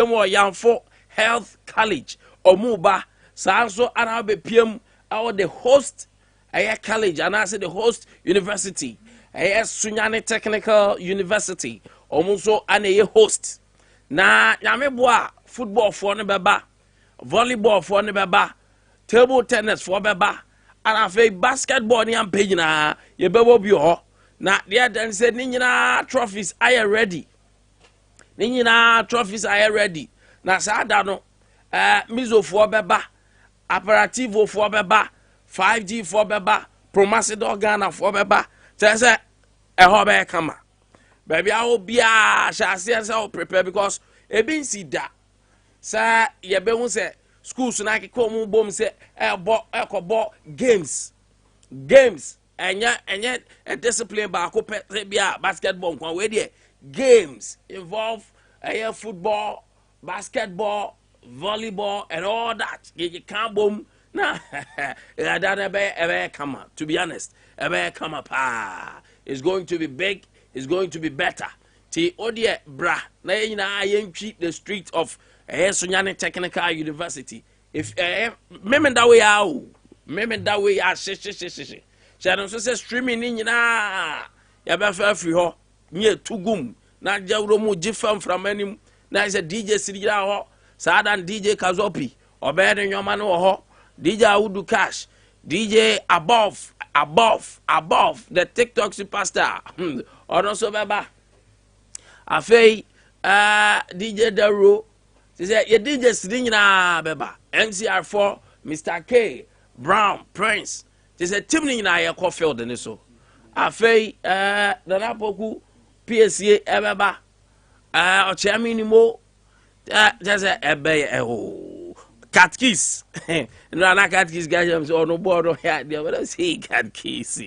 emo Yamfo Health College omuba sa so ana be piem our the host college and I say the host university Sunyani Technical University omuso ana host na nyame boa football for ne beba volleyball for ne beba table tennis for beba and afei basketball ni am page na ye bebo bi ho na there then say ni nyina trophies are ready ni nyina trophies are ready na sa da no mizo for beba apparativo for beba 5G for beba promasidor Ghana for beba say ho be kama baby I will be a prepare because e bin si da sa ye be hu say schools na ke ko mu bom say games enya a discipline ba ko pe bia basketball kwa we there games involve football, basketball, volleyball and all that you can't boom na that come up, to be honest come up it's going to be big, it's going to be better ti odie bra na yina yentwi the street of Sunyani Technical University if memen that way out memen that way she don't say streaming in na ya be fa free ho nye tugum na jawro mu jifam from anim na is a DJ Sirira ho sa dan DJ Kazopi obede nyoma no ho DJ Udu Cash DJ above the TikTok superstar or so baba afei DJ Daro say ye DJ Sirira baba NCR4 Mr. K Brown Prince say team ni na ye ko field ni so afei Nana Poku PSA ebeba o chairman ni mo just ebe cat kiss no na cat kiss guys am so no board here there but say cat kiss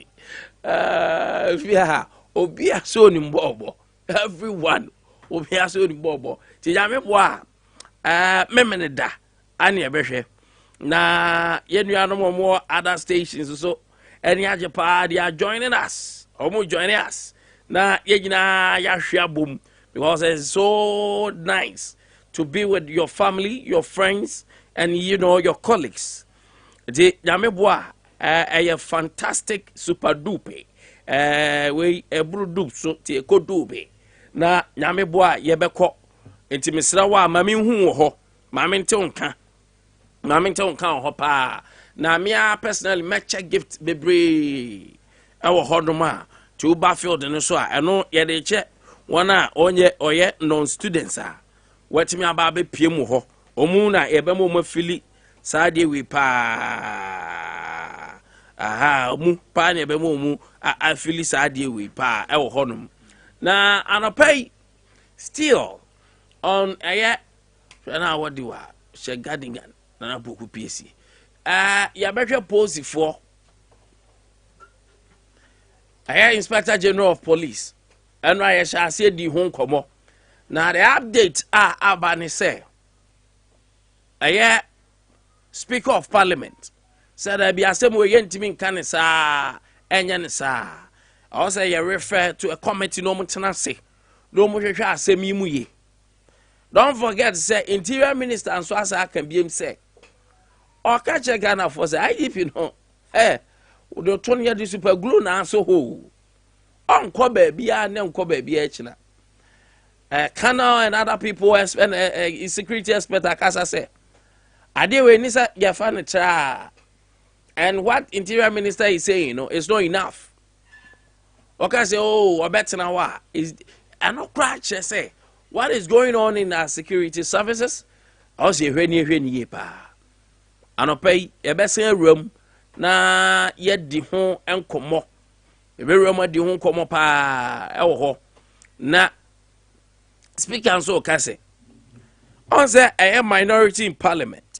yeah obi aso ni mbobo everyone obi aso ni mbobo ti ya me boa memene da ani ebehwe na yenuanom mo other stations so any ajepa they are joining us omo joining us na yegina ya hwea bom because it's so nice to be with your family, your friends and your colleagues. The Yameboa a fantastic super dupe we ebrudu so te kodube na Yameboa yebeko enti mesra wa mame hu ho mame nte onka ho pa na me personally match gift bebre e wo hodoma to Bafield no so a eno ye de che wana oye non students a watimi aba be piem ho omu na ye be mo mafili sa de we pa mu pa ne be mo afili sa de we pa e wo honum na anopai still on na what do she gardigan na boku PC ya betwe pose for Inspector General of Police and I shall say the home komo now the update abani say Speaker of Parliament said there be a same way yentimi kan sa enya sa also you refer to a committee no mutenase no mo hwehwe asem yi mu ye. Don't forget say Interior Minister and so asa can be him say or catch a Ghana for say IDP no the 20 year super glue na so ho onko baby and onko baby echina Canal and other people and security expert akasa say Adea we nisa yafane tra and what Interior Minister is saying is not enough. Okay say obetena wa is not crash say what is going on in our security services also hweni pa anopai ebesen room na ye di ho enkomo ebe room di ho enkomo pa ewo ho na speaker so kase on say a minority in parliament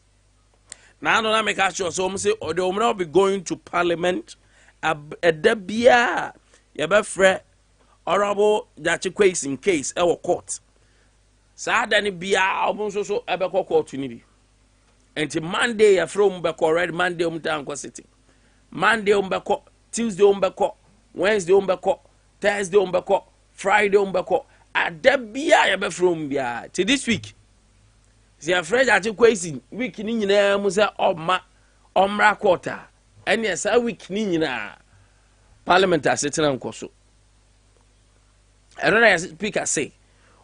now no na make sure so say they will not be going to parliament Adea ye be frɛ honorable Jachikwe in case ewo court sa da ni bia obun so ebe court ni bi enti Monday ya from beko red Monday umtanko city Monday umbeko Tuesday umbeko Wednesday umbeko Thursday umbeko Friday umbeko Adebia ya be from bia to this week si afresh ati kwesi week ni nyina mu se omra quarter ene esa week ni nyina parliament asetena nkoso eno na speaker say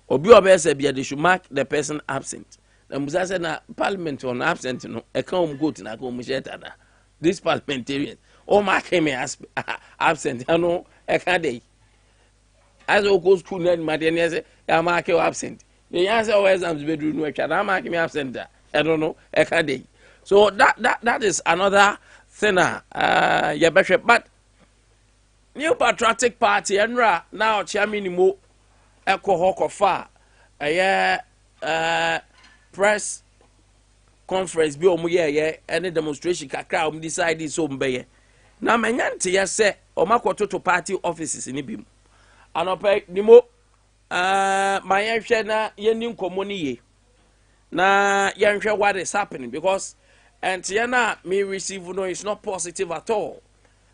obi obese bia they should mark the person absent na musa say na parliament on absent no e kan go to na ko mu sheta na this parliamentarian o mark me absent no e kan dey as o go school na ma dey say ya mark you absent the answer o exams be do no e twa na mark me absent I don't know e kan dey so that is another thing ya be but New Patriotic Party enra now chairman mo ekohokofa press conference bi omuye any demonstration kakra decide so mbeye na manyante ya se omakoto to party offices ni bim anope nimo mayenhwe na yeni nkomo ni ye na yenhwe what is happening because na me receive no is not positive at all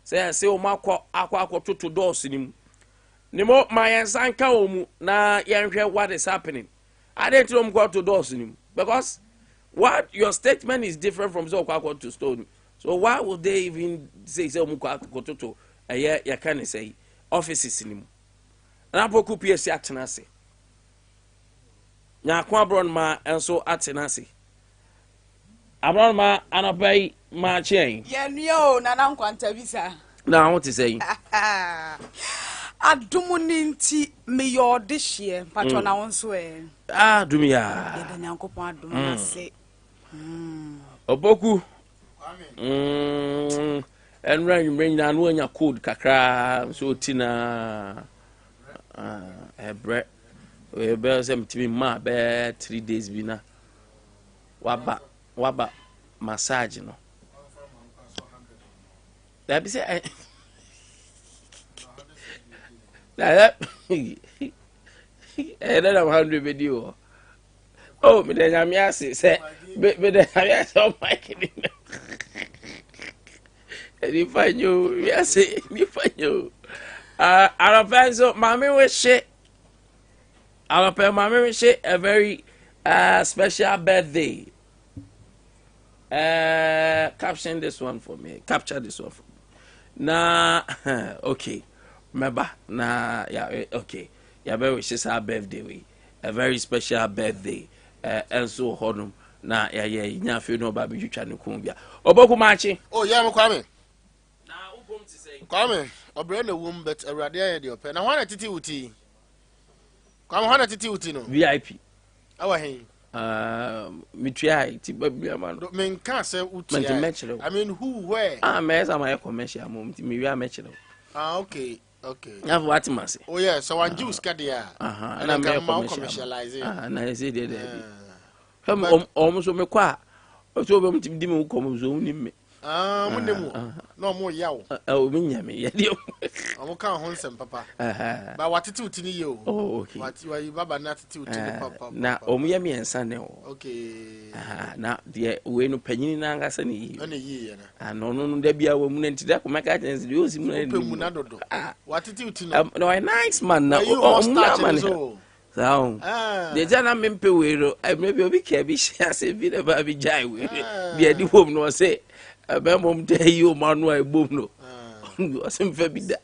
say o makọ akwa to doors nimo mayensan ka omu na yenhwe what is happening I didn't know go to doors because what your statement is different from so akwa to stone so why would they even say o mukọ to ya can say offices nim na poku PS atena se nya kwa bron ma enso atena se abron ma anabai ma chen yenyo nana Nkwantabisa na what is saying adumuni nti me yo this year patona wonso dumia yeda nyankopon adumuna se oboku enra nyumre na no anya code kakra so tina ebre we be sem timi ma be 3 days bi na waba massage no that be say that that 100 video oh me dey nyame ase say me dey nyame ase o mike ni fanyo yes ni fanyo arapenso mami we shit mami we shit a very special birthday capture this one for me na okay remember na yeah okay yeah very wishes her birthday we a very special birthday and so honum na yeah nya fe no ba bi twitwa ne kon bia oboku machi oh yeah me kwame na ubom ti say kwame obre na wum but awrade aye de ope na hwana titi uti kwame hwana titi uti no VIP awa hen mitria ti babia man men ka say uti I mean who where me say my commercial mom ti me wi amechelo okay na what mase oh yeah so one juice ka dia na me commercialize na say dey so me kwa so be mti di me kom so ni me munemu no mo yawo o me nyame ye di o ka ho nsem papa ba watete utini ye o oh okay wa baba na tete utini papa na o me yame ensa ne o okay na de we no panyini na ngasa ne yi na yi ye na no da bia wa mu na ntida ko meka chance de o si mu na pe mu na dodo watete utini no a nice man na o mu na man so de jana mempe we ro maybe obi ka bi share say bi na ba bi jai we bi adi home no say mom tell you manual boom no osim fa bi da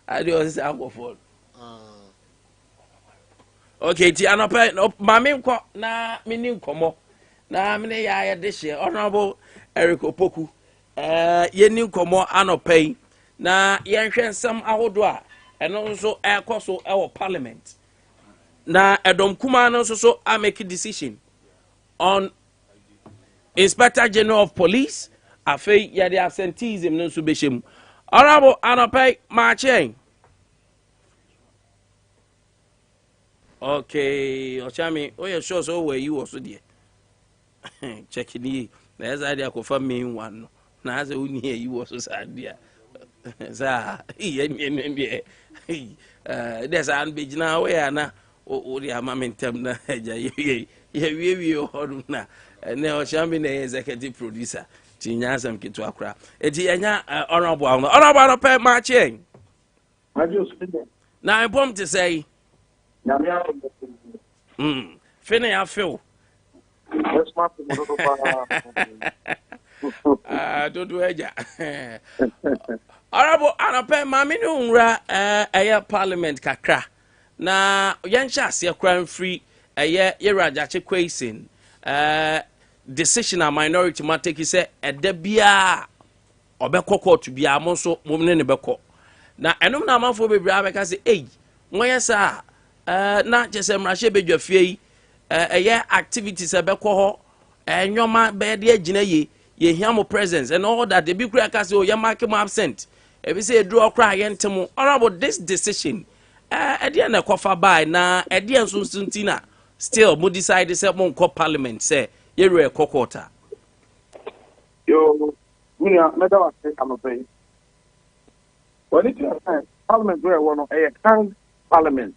adi o say akofo okay ti anopa mame nko na meni nkomo na mene ya de hye honorable Eric Opoku yeni nkomo anopa na yenhwe nsam ahodo a eno nso ekoso e wo parliament na edom kuma no so I make a decision on Inspector General of Police afei ya the absenteeism no so behim honorable anopa machen okay ochami oye sure so where you also there check it there's idea ko fa main one no na as uni here you also sad there za ye there's an be na where na o the amamentem na ja ye hodum na ne ochami na executive producer tinya sam kitu akra eti enya honorable pay machen na impom to say fini ya feel smart Don't do it. Honorable Anape Mammy Unra, a parliament kakra. Na yanchas ya crime free, a year Rajache Quasin. Decision a minority mateki say, a debia obeko court to be a monso woman in the beko. Na enum na manfo bebre abeka say, hey, moye sa, na just a mrashe be your fee, a year activities a beko ho, and your man bed ye jina ye hear presence and all that. The big cracker say, oh, you mark him absent. If you say, draw cry, yentemo, honorable this decision. Adea na kofa by na adea sunsuntina still mo decide say mo ko parliament say ye re kokota yo me meda wa say am pay when it is parliament where one a can parliament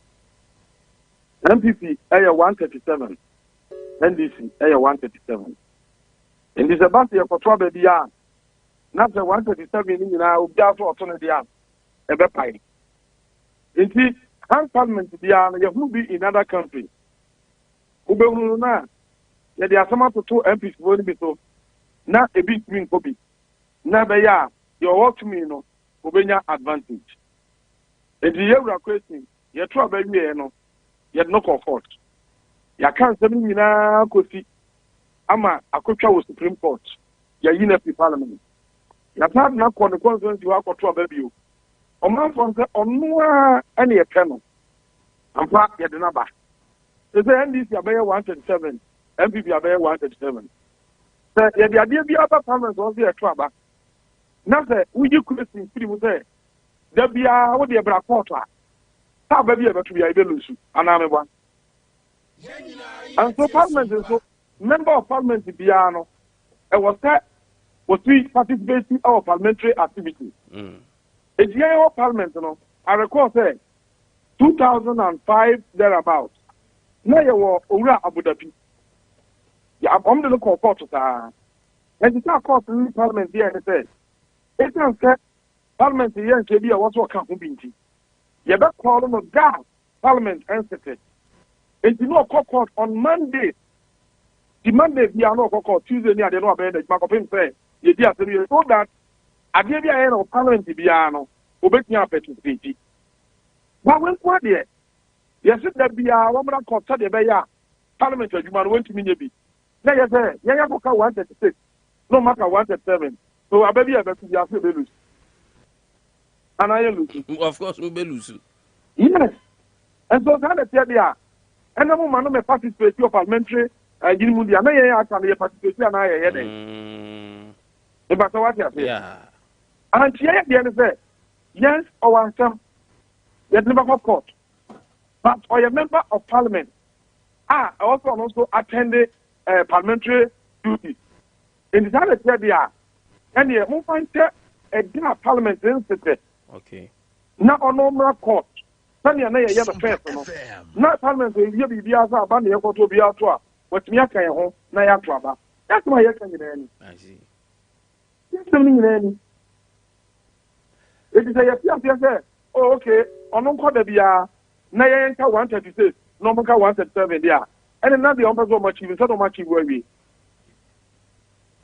MPP 137 NDC 137 in this about your control baby ya na 137 ni na obi aso otono dia e be pai. Inti hand parliament dia na you be in other country. Ubehunu na ya dia sama to MPs woni bi so na e bi twin kobi. Na be ya your work me no obenya advantage. Inti yewura question ye tro ba wie no ye no comfort. Ya kan sem nyina kosi ama akotwa wo Supreme Court. Ya UNP parliament. Ya tab na ko ne constituency wa akotwa ba bio. Oman from the onwa any a kennel. And part yet another. They say NDC Abia 137, MPP Abia 137. So the idea be other parliaments was there trouble. Now say we you question people say there be a what the black quarter. How baby ever to be able to lose and I'm one. And so parliament is so member of parliament the piano. It was that was we participating our parliamentary activity. The GIO Parliament, I recall say 2005 thereabouts. Now you were Ura Abu Dhabi. Yeah, I'm the local court. And the court in Parliament here and said, it can say Parliament here and KB was what can't be. You better call them a gas Parliament entity. And you know court on Monday. The Monday we are not court Tuesday near the no about the Macopin say, you so that Adea of Parliament Biano, Obetnia participate. But when what there, yes, that be a woman called Sadia Baya, Parliament, you man went to me. Now you say, Yayakoka 136, no matter 137. So I baby, I bet you have to lose. And I lose. Of course, we be lose. Yes. And so that there, and no man may participate in parliamentary, Gimudia, I can participate, and I hear them. But what you say? Yeah. And here at the end say, yes, or some, yet never got caught. But or a member of parliament, also attended parliamentary duty. In the other area, and the movement a parliament institute. Okay. Now on normal court. Sunny and I have a person. Not parliament will be as a band of to be out to what me can home, Naya. That's why I can. I see. Yes, it is a yes, oh, okay. On no call the Bia, Nayanka 136, no more 137 there. And another offer much even so much where we.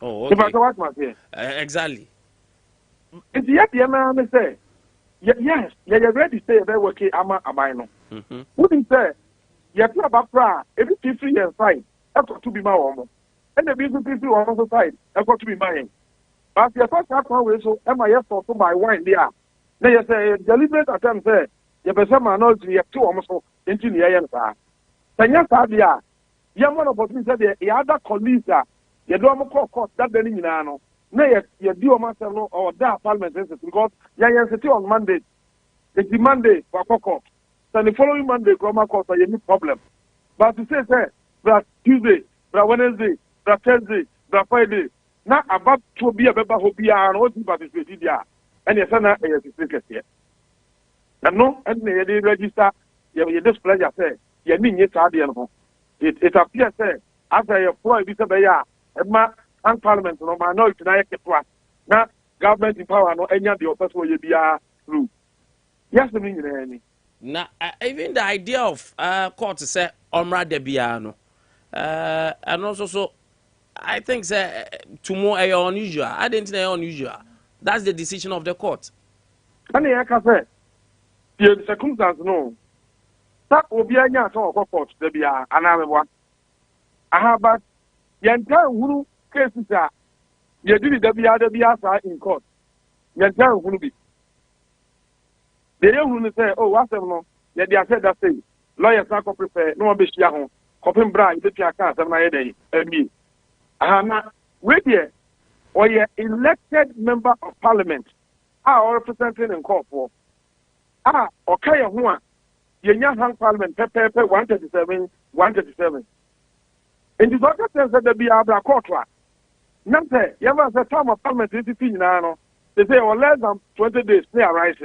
Oh, okay. If I watch my say. Exactly. It's yet the man say, yes, you're ready to say about working Ama Abino. Wouldn't say, you're about pra, every 50 years fine, I've got to be my home. And the business people on the side, I've got to be mine. But the first half so am I to my wine there. Now you say deliberate attempt say you be some minority you two almost into the air sir. Sanya Abia, you one opportunity say the other colleagues you do am court that be ni na no. Na you do am say no or that parliament because you sit on Monday. It's the Monday for court. So the following Monday grammar court you need problem. But to say that Tuesday, that Wednesday, that Thursday, that Friday na about to be a beba hobia and what participate there. And yes, na a certificate here. And no, and they register, you display yourself, you mean it's Adea. It appears, after your poor Bisabaya, and Parliament, no minority, now government in power, no any of the office will you be through. Yes, I mean, any. Now, even the idea of court to say Omra de Biano, and also so I think tomorrow is unusual. I didn't know unusual. That's the decision of the court. And the Eka the circumstance no. That will be a young sort of court, there be another one. But the entire Hulu cases are, you do the BR in court. The entire Hulu be. They don't say, oh, what's the no? They are said that thing. Lawyers are prepare, no one be sharing. Coping brand, the Piakas, and my day, and me. Wait here, or you're elected member of parliament, are representing in court for. Okay, one. You're young parliament, Pepe 137, 137. In the other sense that there be a black court. Nothing, you have a term of parliament, they say, or less than 20 days, they arise.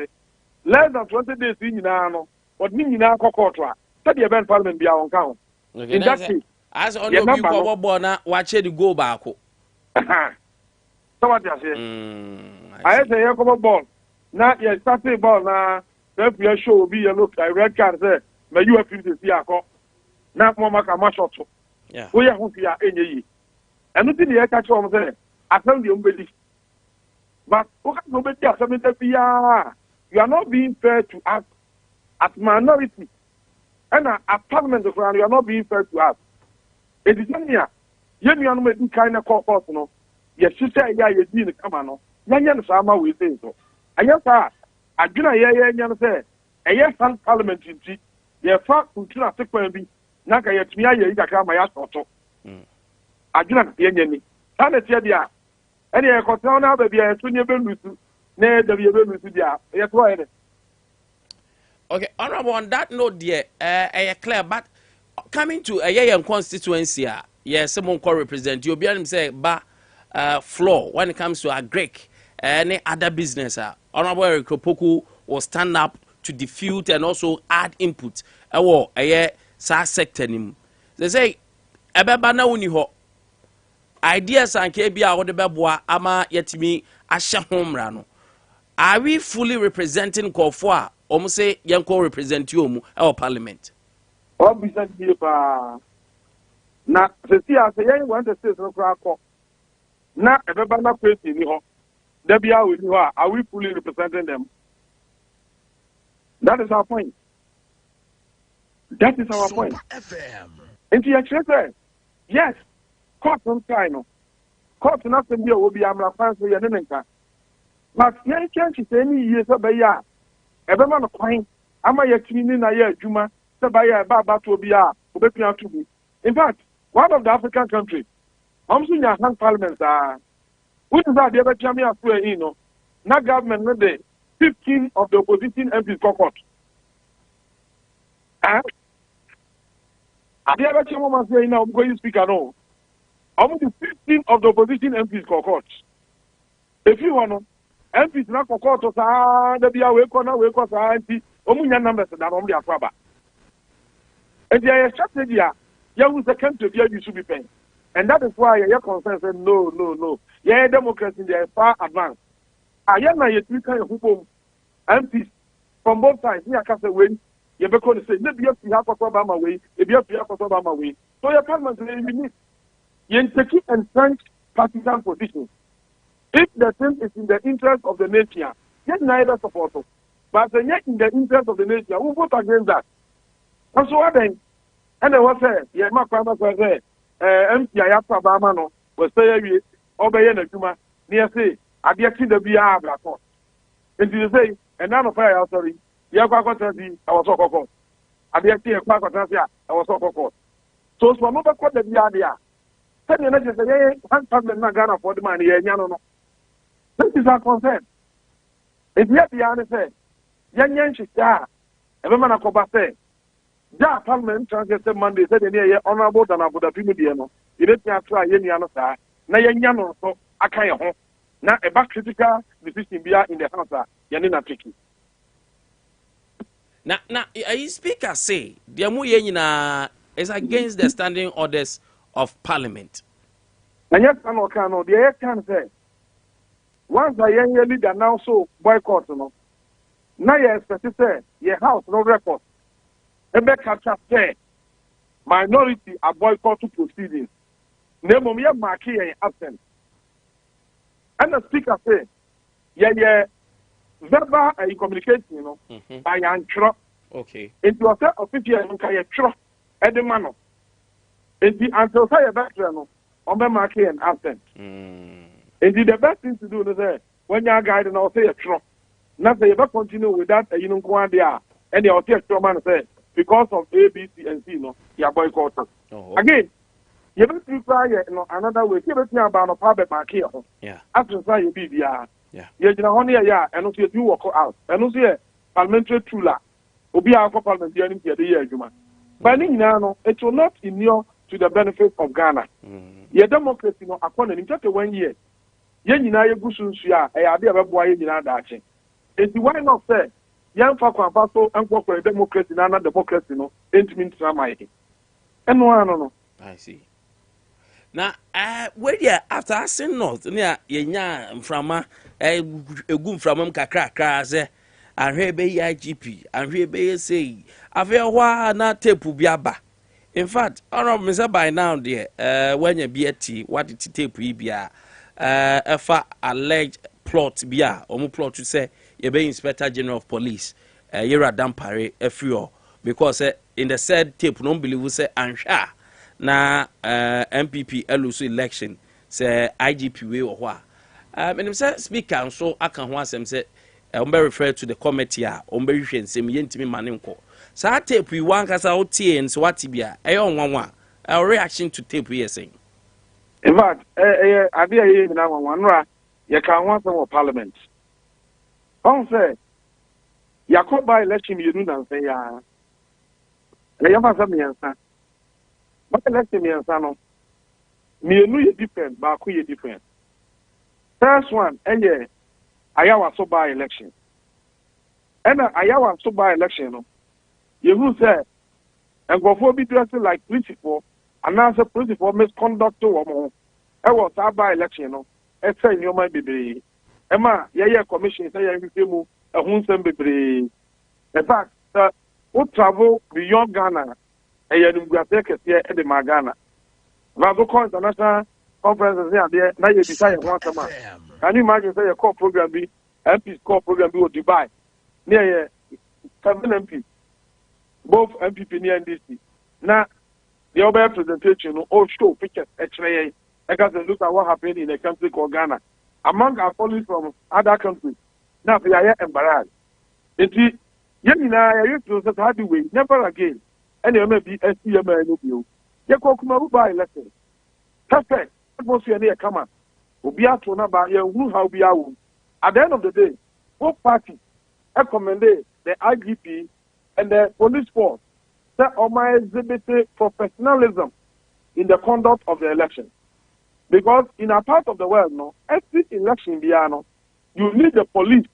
Less than 20 days in Nano, what mean in our court. Study event parliament be our count. Okay, In that case, as on your people born, watch it go back. so what you say? I say, you come a ball. Now, you start a ball now. If you show be a look, I red card there. May you have to see a call. Now, Mama Kamashot. Yeah. We are who are any. And nothing the catch on there. I tell you, but nobody has something that you are not being fair to us as minority. And at parliament, you are not being fair to us. It is not here. You are not kind of court, no. Yes, you say, yeah, you didn't come on. Yan Sama will say so. I guess I do not hear you say, a yes, parliament in tea. Your fact to kill a second be Naka yet me, I got my ass auto. I do not hear any. And it's here. And I got down now, baby, I soon you been with you. Nay, the Yabu with you. Yes, why? Okay, honorable, on that note, dear, clear, but coming to a young constituency, yes, someone can represent you. Be able to say, floor when it comes to a Greek, any other business, honorable Eric Opoku will stand up to defute and also add input. Sa sector nim. They say, Abia na uni ho. Ideas and KBA or the Babwa ama yetimi asha homra no. Are we fully representing Kofwa? Almost say Yanko represent you our parliament. All business here, now, the see, I say, I want to say, no crack. Now, everybody not crazy, there be how we are we fully representing them? That is our point. That is our point. And the actually, yes, court on time. Court nothing here will be a fans for your name. But young church is any years of a year. Everyone of coin, am I a cleaning a year, Juma, the buyer, Baba to be a, to be. In fact, one of the African countries, I'm seeing your hand parliaments are. Which is that the other Jamia Square, not government, not the 15 of the opposition MPs court. The other Jamia say now, I'm going to speak at all. I'm the 15 of the opposition MPs court. If you want to, MPs not court, the be away corner, wake us, MP, Omunya numbers that are only a father. And they are strategy, you the country you should be paying. And that is why your concern said, no. Yeah, democracy, they are far advanced. I am not yet kind of MPs from both sides. You can't say, you're going to say, maybe you have to Obama way, if you have to Obama way. So your parliament is unique. You take and partisan positions. If the thing is in the interest of the nation, yet neither support us. But yet in the interest of the nation, who vote against that? And so what then? And then what say? Yeah, my father said, MP Ayapa Bamano was say, obey the Juma, near say, Adea the BR Black. And you say, and none of fire, sorry, Yakakoti, I was so called. Adea Kwakasia, I was so called. So, for no quote the BR. Tell me, let's say, one family not gonna for the money, no. This is our concern. If yet the answer said, Yan Shita, every man of Kobase. That parliament translated Monday said, honorable than Abu Dhabi. You didn't have to try any other side. Now, Yan so I can't. Now, a back critical decision be in the house, Yanina tricky. Now, a speaker say, the Amuyena is against the standing orders of parliament. And yet, I know the air can say, once a young leader now so boycott, now you expect to say, your house no record. Ebe capture say minority are boycott to proceedings. Name me marking absent. And the speaker say, yeah, verbal communication, you know, by an trust. Okay. It was a official and trust at the manner. It the answer say a veteran on the market and absent. Indeed, the best thing to do is say when you're guiding, I'll say a trust. Not that you ever continue with that, you know, Nkwantabisa, and you'll see a strong man say because of A, B, C, and C, no, you're boycotted. Again, you ever try another way. You ever think about a public market. Yeah. After say you be yeah. Yeah. You know, honey, yeah, and also you walk out, and also parliamentary tooler. Obi a parliamentary in the year, but now, it will not inure to the benefit of Ghana. Your democracy, no, upon an just 1 year. Yen United Gusunsia, a idea of boy in Yanachi. It's why not say, young Fakwapaso and work for a democracy, none democracy, no, intimate Samai. And no. I see. Now, where you after asking not near Yenya from a good from Kakra, and Rebe IGP, and Rebe say, I feel why not tape Biaba. In fact, Mr. by now, dear, when you be a tea, what did it tape Bia? If alleged plot Bia, or plot to say, you be Inspector General of Police, you're a dampare, a few, because in the said tape, no believe say, and na MPP elusu election say IGP we or what. And say speaker so I can want them say refer to the committee ombe hwe nsem yentimi manenko. Sa tape we wan kasa otie nso watibia nwanwa a reaction to tape we saying. In fact, Adea here na nwanwa you can want some parliament. On say Yakoba election you do na say ya. Ya masa miyansa. But election miyansa no. Mienu ye different, ba ku ye different. First one, ayawa so by election. And ayawa so by election no. You who say and go for be dressed like principal and answer principal misconduct to woman. I was by election no. E say you might be. Emma, yeah, commission say you mu a hunsem be. In fact, who travel beyond Ghana, and you go take it here at the Magana. Now, go international conferences there, now you decide once a month. Can you imagine, say, a core program be, MP's core program be with Dubai, near 7 MP, both MPP near NDC. Now, the other presentation, all show pictures, X-ray, I got to look at what happened in a country called Ghana. Among our colleagues from other countries, now we are embarrassed. I used to say, how do we never again? And you may be SPM you. You go come by election. Perfect. What's your name? Come on. Be out to number. You how be out. At the end of the day, both parties recommended the IGP and the police force that Oma exhibited professionalism in the conduct of the election. Because in a part of the world, no, every election, you need the police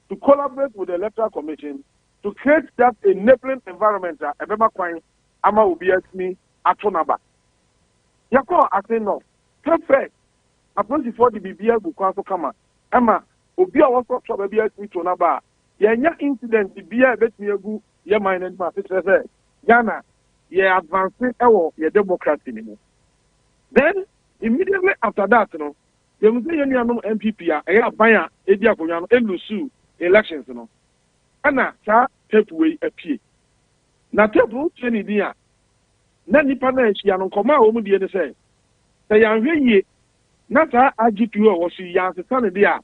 to collaborate with the electoral commission to create that enabling environment that Abia Kwan ama obi asmi atonaba. Yako asking no. Perfect. Approach for the BBL bukwa so kama. Ama obi a was so baby asmi tonaba. Yenya incident BBL betmi egu ye mind ma say Ghana ye advancing ewo ye democracy ni. Then immediately after that no, you say you know MPP a aban a edi akonwa no elusu elections no. Ana sa tape way apie. Na tape tweni dia. Na nipa na ehia no nkoma a wo mu die ne say. Se yan hwe yie. Na sa agitu o wo su yan se sane dia.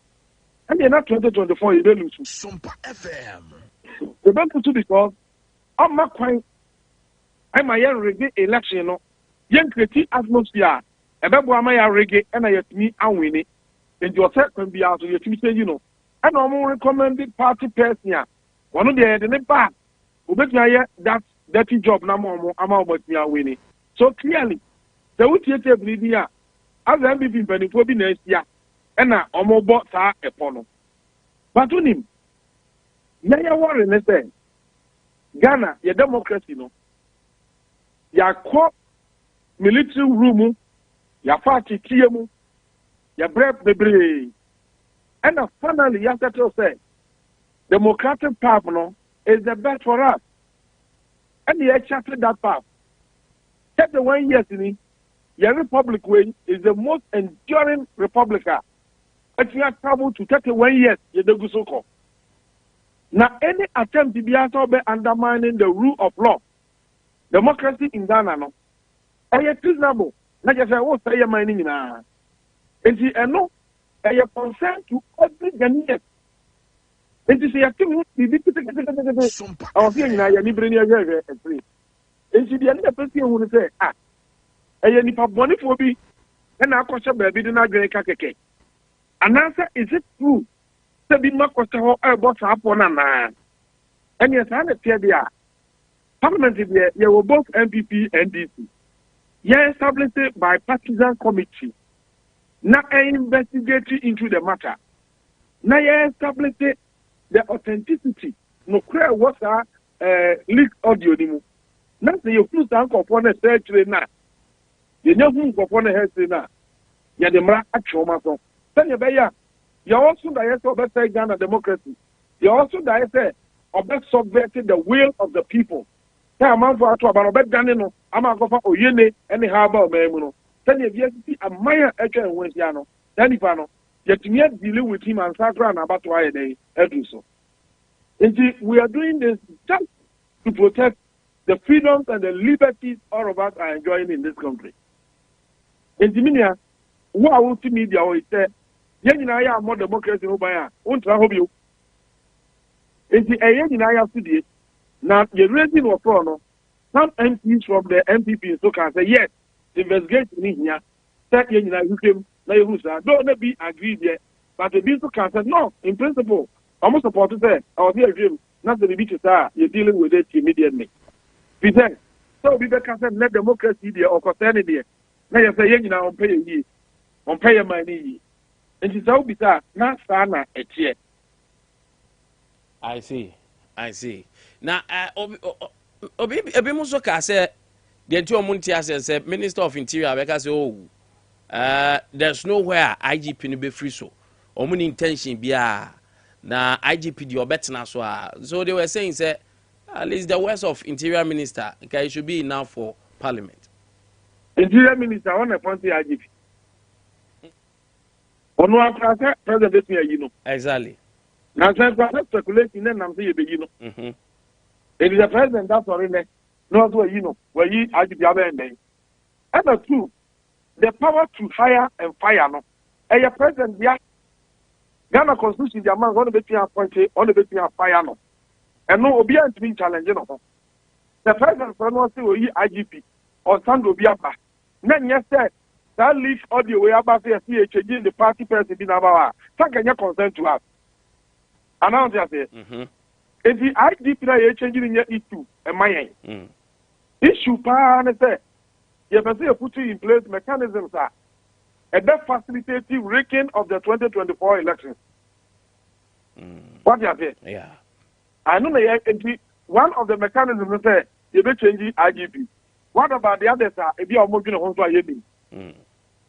And na 2024 e be lusu. Sompa FM. The bank to because on my kwan I my reggae election no. Yen create atmosphere. Ebebo ama ya reggae na yetimi anwini. And your second be out yetimi say you know. And I'm recommended party person. One of the back, that dirty job na more about me winning. So clearly, the UTT media as MPP benefit be next year, and now almost bought a pono. But to him, Naya Warren said, Ghana, your democracy, no, your court military room, your party TMU, your brave the and finally, yesterday said, democratic path no, is the best for us. And he accepted that path. Take the 1 year, your republic way is the most enduring republic. If you have traveled to 31 years, you do so call. Now, any attempt to be undermining the rule of law, democracy in Ghana, no, I am reasonable. Not just I will say your mining now. And see, I know I am concerned to every Ghanaian. And you see, I think we be Sompa. I was saying, I am bringing a free. And see, the other person who say, I am nipa boni for me, and I question baby do not get a and answer, is it true? The big Macosta about upon a man. And yes, I there. Parliament is there, you were both MPP and DC. Yeah, established by partisan committee. Now I investigate into the matter. Now I established the authenticity. No clear what's leaked audio. Now the flu tank upon a search now. You know who upon a head now. Yeah, the mara actual matter. Tell you, you also direct of Ghana democracy. You also direct of subverting the will of the people. Tell a man for about Ganino, I'm a go for Oyene, any harbor memono. Tell you, see a Maya Echa and Westiano, Danipano, yet yet dealing with him and Sakra and about why they do so. And we are doing this just to protect the freedoms and the liberties all of us are enjoying in this country. In Diminia, who are media or it said, I am more democracy over here. Won't I hope you? It's the I have today. Now, you're raising a problem. Some MPs from the MPP so can say, yes, investigate in here. That you came, don't be agreed yet. But the bill can say, no, in principle, I'm not supposed to say, I was here, Jim, not the beach, you're dealing with it immediately. We say, so we can say, let democracy there or concern there. Now you say, on pay ye, on pay your money. And it's all bizarre, not sana a chair. I see. Now, Obi Musoka said, the Antio Muntia said, Minister of Interior, because there's nowhere IGP no be free so. Omun intention be na IGP the obetna so they were saying, say, at least the words of Interior Minister, okay, it should be enough for Parliament. Interior Minister, I want to point the IGP. On one class, President, you know. Exactly. Now, speculation, then I'm saying, you know. It is the president that's already not where you know, where you are the other end. And the two, the power to hire and fire, no. And your president, yeah, Ghana Constitution, the man, going to be appointed, on the between fire, no. And no, Abia to be challenging, no. The president, for no, say, IGP, or Sando Biaba. Then, yes, sir. That leaks audio way about the changing the party person in our can you consent to us? Announce it. If the IGP changing in your issue, and my issue, pan say, you have to put in place mechanisms that a facilitative rigging of the 2024 elections. What you say? Yeah. I know one of the mechanisms say you be changing IGP. What about the others? If you are moving on to a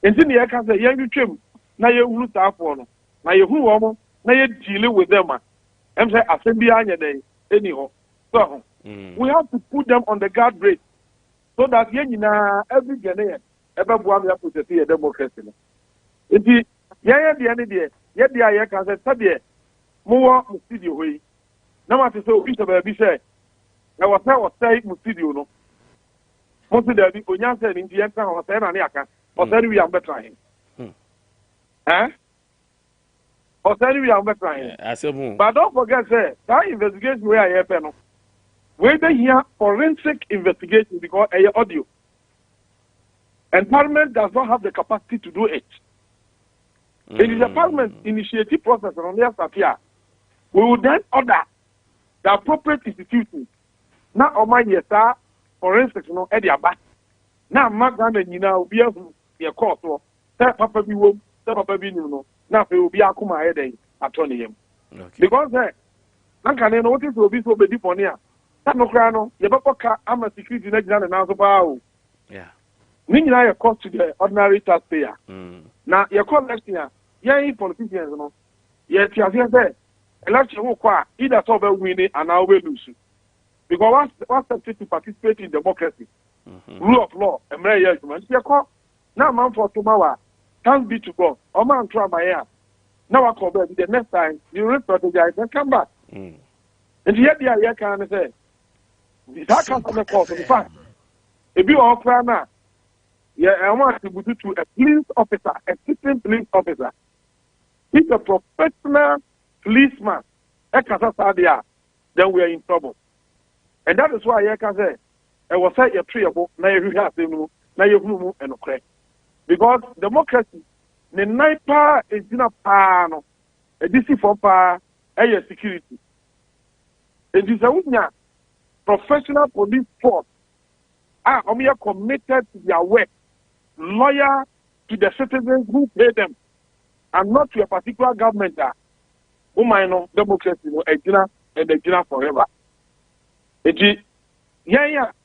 and then you can say, young trim, now you will start for no. Now you who almost, now you deal with them. I'm saying, I send behind your day, anyhow. So, we have to put them on the guard brace so that every Ghanaian ever one have to see a democracy. If the end there, yet the I can say, Tabia, more studio way. No matter so, Peter Baby said, I was saying, studio no. Most of the people, young said, in the end, I was saying, or then we are better him. Or then we are better him. But don't forget, sir, that investigation where I have where they hear forensic investigation because a audio. And Parliament does not have the capacity to do it. It is a Parliament initiative process on their here. We will then order the appropriate institutions. Now, on my yes, forensics, at their back. Now, Magana, will be able to court or Papa be womb, Papa be no. Now, they will be a Kuma head at 20 him. Because Nanka notice will be so big for near. No crano, the Papa, I'm a security next and now so yeah. Meaning I cost to the ordinary taxpayer. Now, your call next year, politicians, yet you have said, election will quite either solve winning and now we lose. Because what's the to participate in democracy, rule of law, and marriage, you call Now man for tomorrow. Thanks be to God. O man try my hair. Now I come back the next time you re-strategize and come back. And yet the idea can say that comes from the court. In fact, if you are crying now, I want to go to a police officer, a sitting police officer. He's a professional policeman. Then we are in trouble. And that is why I can say, I was say a treeable, now you have to now you move and okay. Because democracy, the night power is in a panel, a DC for power, a security. It is a professional police force are committed to their work, loyal to the citizens who pay them, and not to a particular government. Know democracy, a dinner and a dinner forever. You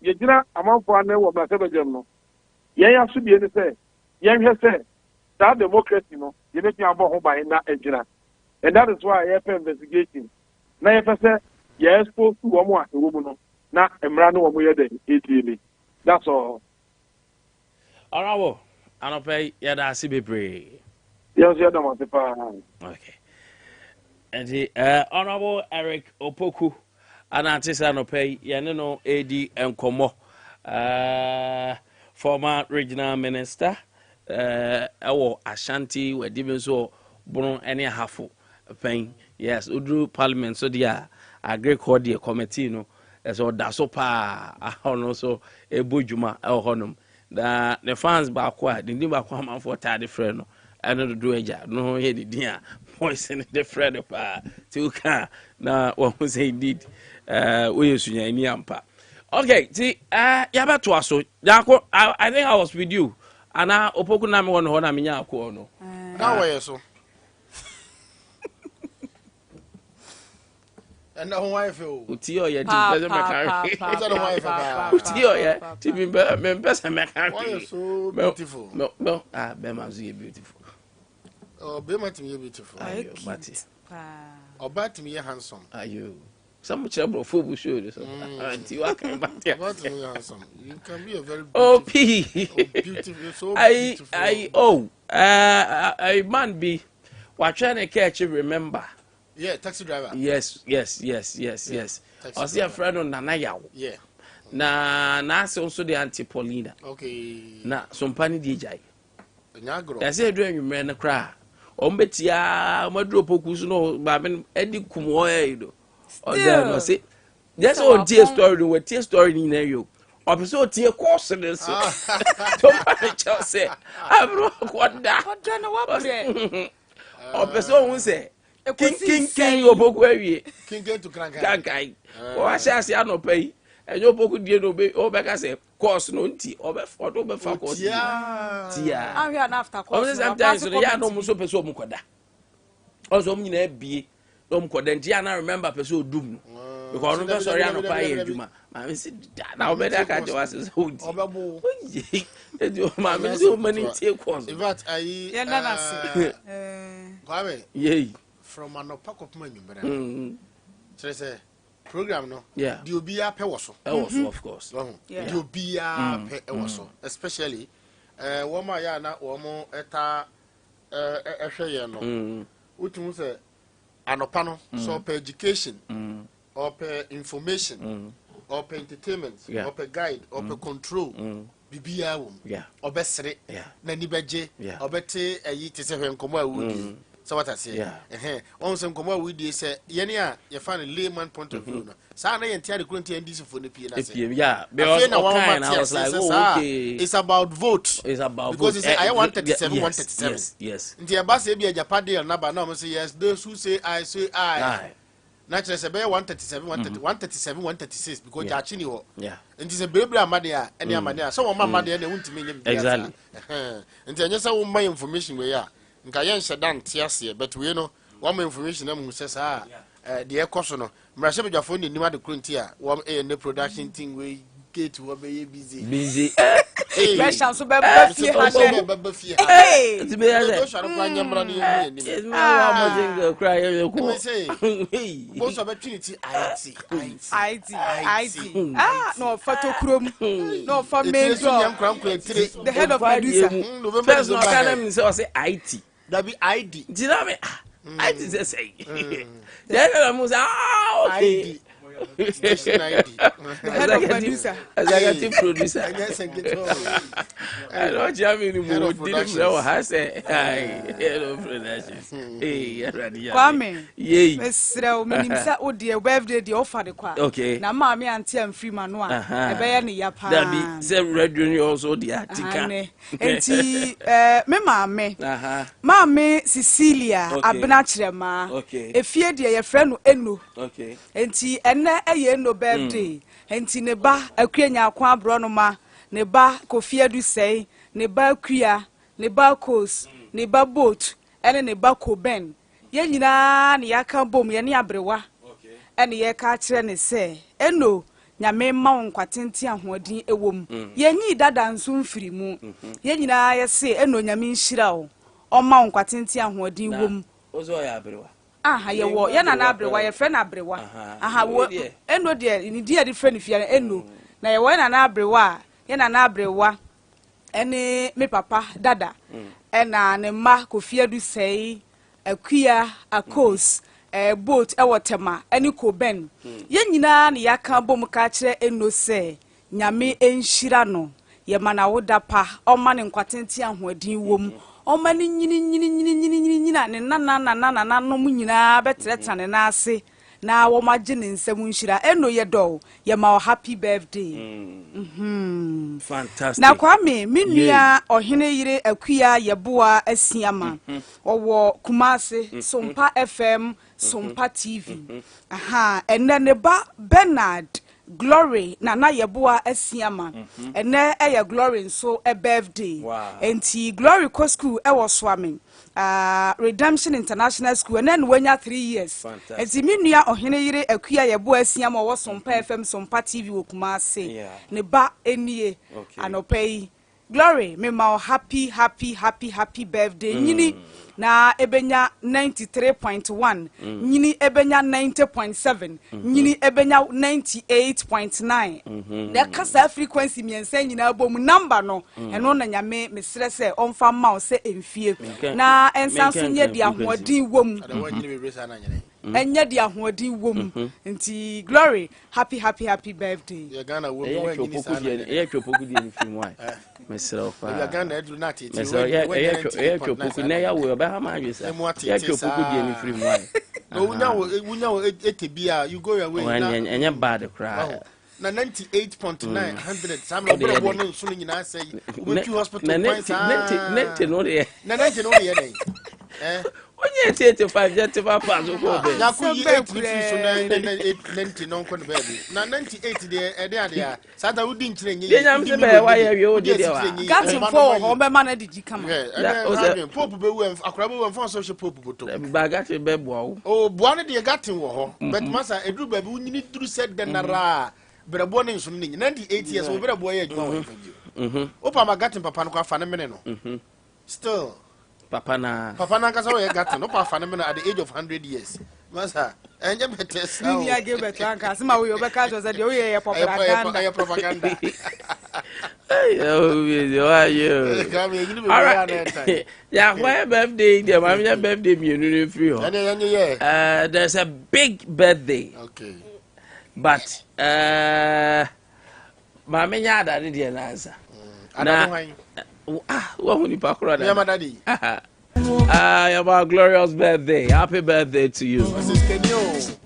dinner among for an hour, but ever general. Should be any say. Has said that democracy, you make me about by that dinner. And that is why I have investigation. Now, if I say, yes, supposed to one more, woman, not a man or more than 80. That's all. All right, I don't pay. Yeah, that's a bit. Yes, you don't want to. Okay. And the Honorable Eric Opoku, and I just no pay. Yeah, no AD and Como, former regional minister. Our Ashanti were given so born any half pain. Yes, Udru Parliament. So dear, a great cordial committee, no. So that's so pa. I also a bujuma el honum. The fans back the new back man for tardy friend. I don't do a job. No, he did dear. Poison the friend of two car. Now, what was he did? We use Sunyani ampa. Okay, see, Yaba to us. I think I was with you. And now, Opokunami one honor me now. Now, where so? And now, wife, Utio, yeah, to mechanic. Utio, yeah, to be better mechanic. Why are so beautiful? No, Bemazi beautiful. Oh, Bema to me beautiful. But or bad to me handsome. Are you? Some trouble for who should until I can back there. Handsome. You can be a very beautiful. So beautiful. I man be what trying to catch you remember. Yeah, taxi driver. Yes. I see a friend on Nanaya. Yeah. Na also the Auntie Paulina. Okay. Na Sompa DJ. Nyagro. I say doing you man a cry. Ombetia, my drop of no, Babin, Eddie Kumoedo. Or then I say, that's all tear story with tear story in you. Or so tear course in this. Don't say, I'm not what that. Or person will say, King, your book where you King get to crank. Or I say, I no pay. And your book did obey, or back I say, course no tea, over for course. Yeah. I'm here after course. Sometimes the yard almost open so much. Also, me be no more than Gianna remember Peso Doom. Because I'm sorry, I'm not buying Juma. I said, now better catch your asses. My so many take course. In fact, Yea, from an opaque of money, so say. Program no, yeah. The Abia pay was of course. The Abia pay was especially woman ya na woman eta ehwe no. Utu say anopano so per education or per information or per entertainment or per guide or per control bibia wom. Obesere na ni beje obete ayi te se hwenkomo awudi. So what I say, on some come with this, Yenia, you find a layman point of view. Sana entire country and this for the PNA. Yeah, I was like, okay, it's about vote. It's about because vote. I want 37, 137. Yes. The Abasa be a Japadi and Naba now say yes, those who say I. Naturally, say 137, 137, 136 because Jachini. Yeah. And it's a baby Amadia and Yamania. So my mother and won't mean exactly. And then just all my information we are. Nkayen shedan tiase but we know one information am says the cost no mrashe bedwafo ni nima de kronti a one a production thing we certificate will be busy. Busy. Pressure so be fie ha she. Hey. It's me as Those are the brand new it's me how much cry you Let me say, most opportunity IT. Ah, no photo chrome. No for It me. is The head of Medusa. November first no can say IT. that be ID. Do you know me? IT is say. Then I'm say okay. ID. Station ID. The head of Medusa. Executive producer. Yes, and get I don't jam in Head the of mood. productions. I say, head of productions. Hey, Kwame. Yay. Mesrɛ o minim sɛ o de birthday de offer de kwa. Okay. Na ma me anti am free man no a. E be ye ne ya pa. That be say radio also the article. Enti me maame. Maame Cecilia abena kyerema. Okay. Efie de ye frɛ no enu. Okay. Enti enne eye no birthday. Enti ne ba akua nya akwa abro no ma. Ne ba kofie du sei. Ne ba akua. Ne ba kos. Ne ba boat. Ene ne ba koben. Ye nyina ne yaka bom ye ne abrewa. Okay. Ene ye ka kire ne se. Eno nyame ma won kwatenti ahoɔden ewom. Ye nyi dada nso mfiri mu. Ye nyina ye se eno nyame nhira wo. Ɔma won kwatenti ahoɔden wom. Ozo ya abrewa. Aha ye wo ye na na abrewa ye frɛ na abrewa. Aha wo eno de ni dia de frɛ ne fia eno. Na ye wo na na abrewa ye na na abrewa. Ene me papa dada. Ena ne ma kofia du sei akua akos boat ewotema eni koben ye nyina ne yaka bom ka kire eno se nyame enhira no ye mana woda pa o ma ne nkwatenti ahoadin wom o ma ne nyini ne nana no mu nyina betreta ne na ase na wo ma gye ne nsam nhira eno ye do ye ma happy birthday. Fantastic. Na Kwame minua ohene yire akua yeboa asiama owo Kumase Sompa FM Sompa TV aha enne ne ba Bernard Glory na yeboa asiama enne eye Glory nso a birthday enti Glory co school e wo swame Redemption International School and then wenya 3 years enti minua ohene yire akua yeboa asiama wo Sompa FM Sompa TV wo Kumase ne ba enie anopai Glory me ma happy birthday nyini na ebenya 93.1 nyini ebenya 90.7 nyini ebenya 98.9 the kasa frequency miensa nyina bom number no eno na nyame mesrɛ sɛ ɔmfa ma wo sɛ emfie na ensa so nye dia hoɔden wom enya dia hoɔden wom nti Glory happy birthday ya Ghana wo ye twopoku di ni film why mesrɛ ofa ya Ghana edu na tete ye twopoku na ya wo ba ha ma adwesa ye twopoku di ni film why no wunya wo etebia you go your way na enya bad cry na 98.9 100 sam obere bo no nso nyina say we to hospital points net no de na 90 no de dey onye 85 jet papa so ko be ya ku yi 8 so na 90 no ko baby na 98 de ade sada wudi nkyire nye ye nyam se be wa ye wi o de wa gatin for ho be ma na didi kama pope be wu akora be wu fon so she pope boto ba gatin be bo o bo na de gatin wo ho but masa edru baby wunyini duru said de nara brebo ne nso ne 98 years wo brebo ye adwuma wo fagio opa ma gatin papa no kwa fa ne mene no still Papa na kasa we gatin opa fa ne mene at the age of 100 years masa enye betes ni ya ge betan ka sima we obeka so say de we ye propaganda hey yo ayo all right yeah why birthday the my birthday me no free ho there's a big birthday okay but mama nya da ne de na answer na what who ni pakro da yeah daddy your glorious birthday happy birthday to you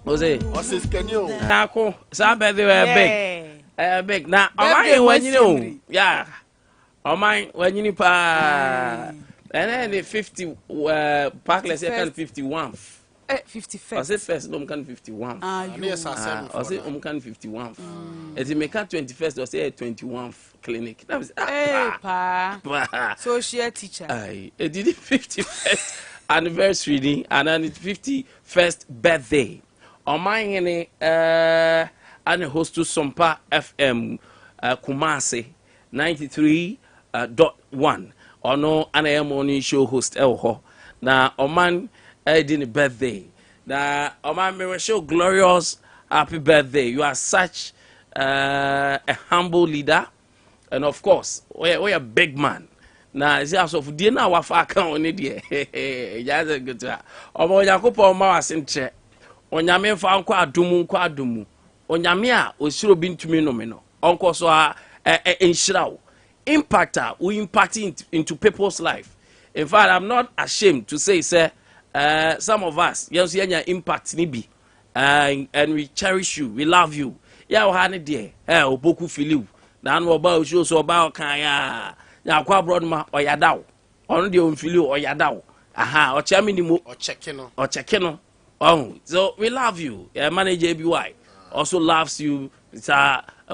Jose Nako sa birthday big na omai wanyini o yeah omai wanyini pa and then 50 parkless can 51 51st. I said first, no, can 51. Yes, I said, can 51. As you make 21st, I say 21 clinic. That was pa. Social teacher. I did 51st anniversary and then 51st birthday. On my and host to Sompa FM. Kumasi 93.1 ono ana morning show host ho na oman did birthday na oman me show glorious happy birthday. You are such a humble leader, and of course we a big man. Na is also for dinner wa fa kan oni de just good to omo yakopon ma wasenche onyame fa nko adumu onyame a osiro bintumi no me no onko so a enshirawo impact we impact into people's life. In fact, I'm not ashamed to say some of us yes impact ni bi and we cherish you, we love you. Yeah, we had there oboku filiu na no ba show so ba kan ya kwa abroad ma oyadaw ono de onfiliu oyadaw aha o chemi ni mo o checking no oh so we love you. Manager ABY also loves you. It's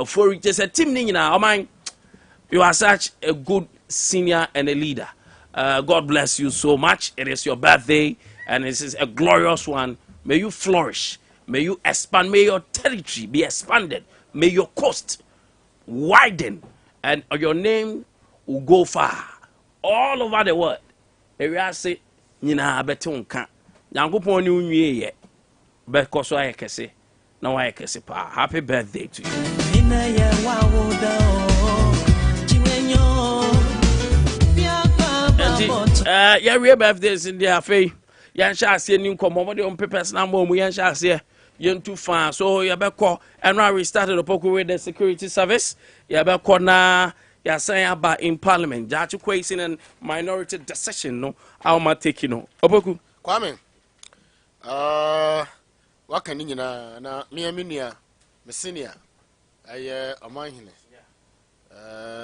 for just a team ni na o man. You are such a good senior and a leader. God bless you so much. It is your birthday, and this is a glorious one. May you flourish. May you expand. May your territory be expanded. May your coast widen, and your name will go far all over the world. Area say, "Nina betunka." Yankupon ni unye ye. Because I kese. Now I kese pa. Happy birthday to you. Yeah, we birthdays in the affair. Yan shall see new commodity on papers number. We shall see you too far. So you better call. And now we started the poker with the security service. You better call now. You're saying about in parliament. Judge question and minority decision. No, how am I taking no? Opoku. Kwame. What can you na me senior. I among him.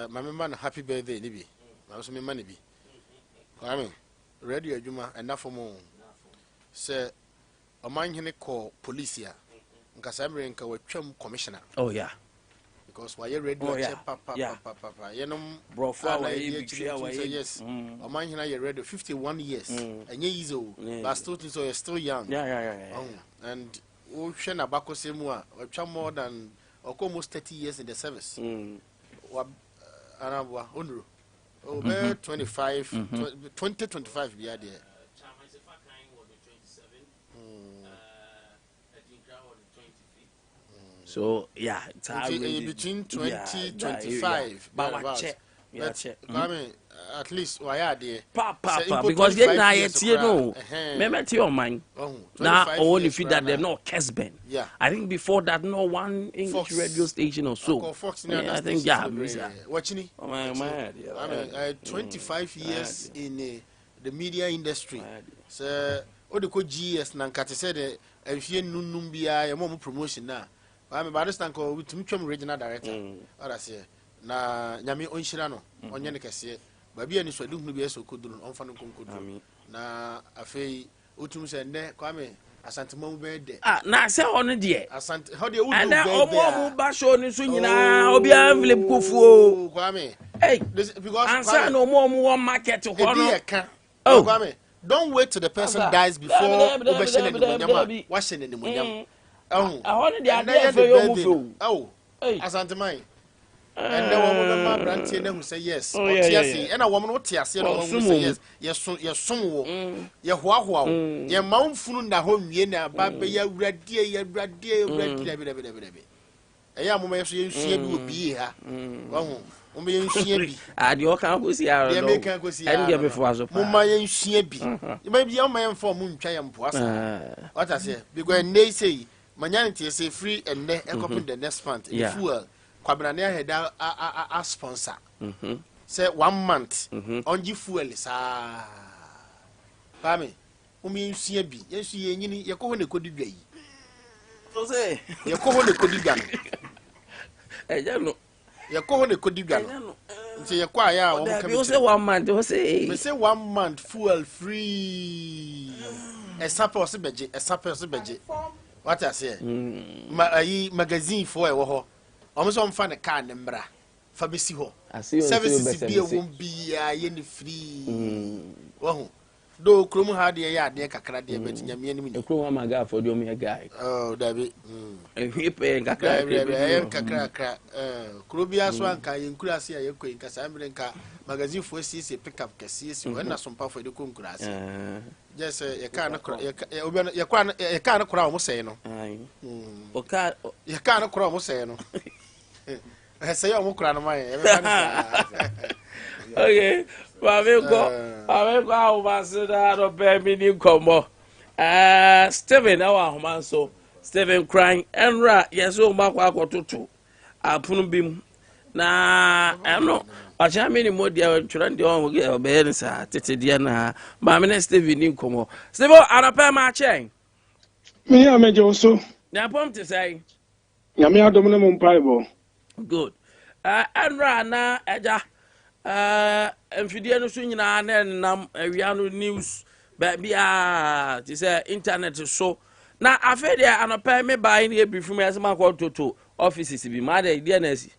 My man, happy birthday, Libby. I was me money be. Kwame, radio Juma enough for more. Say, among him call police here. Because I'm in Kawachum commissioner. Oh, yeah. Because why you radio? Papa. You know, bro, yes. Among him, I read 51 years. And years old. But still young. Yeah. And Ocean Abaco Semua, or more than almost 30 years in the service. Anabwa, Unru. 25, 2025 be there. So yeah, it's between 2025. I mean, at least why are they? Papa, because they now you know, remember to your mind. Now only feed that they're not Kesben. Yeah, I think before that, no one English radio station or so. I think watching. I mean, 25 years in the media industry. So, all the GS Nankate said, if you numbia, your mom promotion now. I'm about to stand with Mutual Regional Director. I say, na Yami Onshirano, Onyanikasi, Baby and Swadu Nubias could do on Fanum Kudu. Na a fay Utum said, Kwame, Asante Mobed. Now say on a dear. Asante, how do you and then Basho and Sunyani, Abia, Philip Kufu, Kwame. Hey, because answer no more market to Kwame. Oh, Kwame, don't wait till the person dies before washing in the museum. Oh, I wanted the idea for your oh, Asante Mai. And the woman, my brother, who say yes. Oh, yes. And a woman would say yes. Yes, some your Hua, your Mount Funda home, Yena, Baba, your red deer, your red deer, a young woman, you see, would be here. Oh, and your campus here, the American was here before us. Mumma, you see, you may be young man for Moon Chayam Poissa. What I say, because they say. Manyanity is a free and copy the next month. Fuel, Quabrania had a sponsor. Say 1 month on you fuel is Pammy, whom you see a bee. Yes, you call the could be. Say, you call the could be. I don't know. You call the could be. Say, acquire you say 1 month, say 1 month fuel free. A supper, a supper, what I say, magazine for a war. Almost on find a car number. Fabisi ho. Services won't be any free. do krom ha de ya de kakra de betinya me anim ni krom ma ga for do me guy oh dabi hipe kakra kakra krobia so anka yenkura se ayekọ nka sambre nka magazine fo si pick up kesi si when na sompa fo de ko nkura ase just ye ka na ye ka na kura o mo sei no o ka ye ka na kura o mo sei no say o mo kura no mai e be ka okay Paveko awu basida do be mi ni komo Steven awa homanso Steven crying enra yeso makwa akototo apunu bim na eno acha mi ni modia twira ndi on ge be ni sa tete dia na ma me Steven ni komo Steven anapa ma chen me ya mejo so na pom te say ya me adom na mo mpaibo good enra na eja mfidie no so nyina na nam awia no news ba bia ti say internet so na afede anopa me buy na ebifu me asema kwa toto offices bi ma da dia na si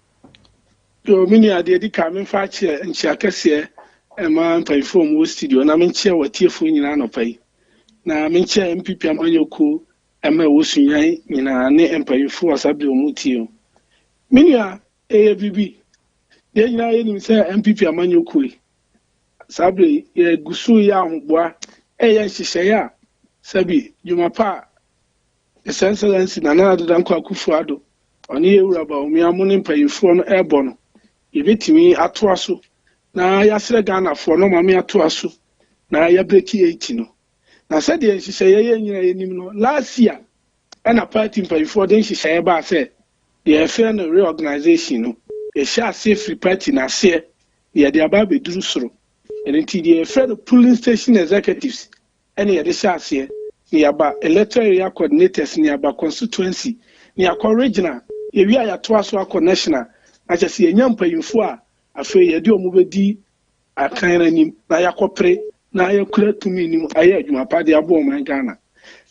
yo mini ade di ka me fa che nchia kase e ma mpaifo mo studio na me nchia watiefo nyina anopa yi na me nchia MPP amanyoko e ma wo Sunyani nyina ne mpaifo asabe o mutio mini a bibi ye nyina ye nim se MPP amanyoko sabe ye gusu ya ahogboa ye nhihye ya sabi jumapa Excellency Nana Addo Akufo-Addo oni ewura ba omi amune mpayifo no ebo no yebetimi ato aso na yasre Ghana fo no mame ato aso na ya breki 80 no na se de nhihye ye nyina yenim no last year na party mpayifo de nhihye ba se ye fe no reorganization no ye sha se free party na se ye de aba be duru soro enti de fe the polling station executives ene ye de sha se ni aba electoral area coordinators ni aba constituency ni akọ regional ewi ayato aso akọ national achese enya mpayimfo a afa ye de omubedi akan ranim na yakopre na yakura tumi nim aye adwuma pa de abo man Ghana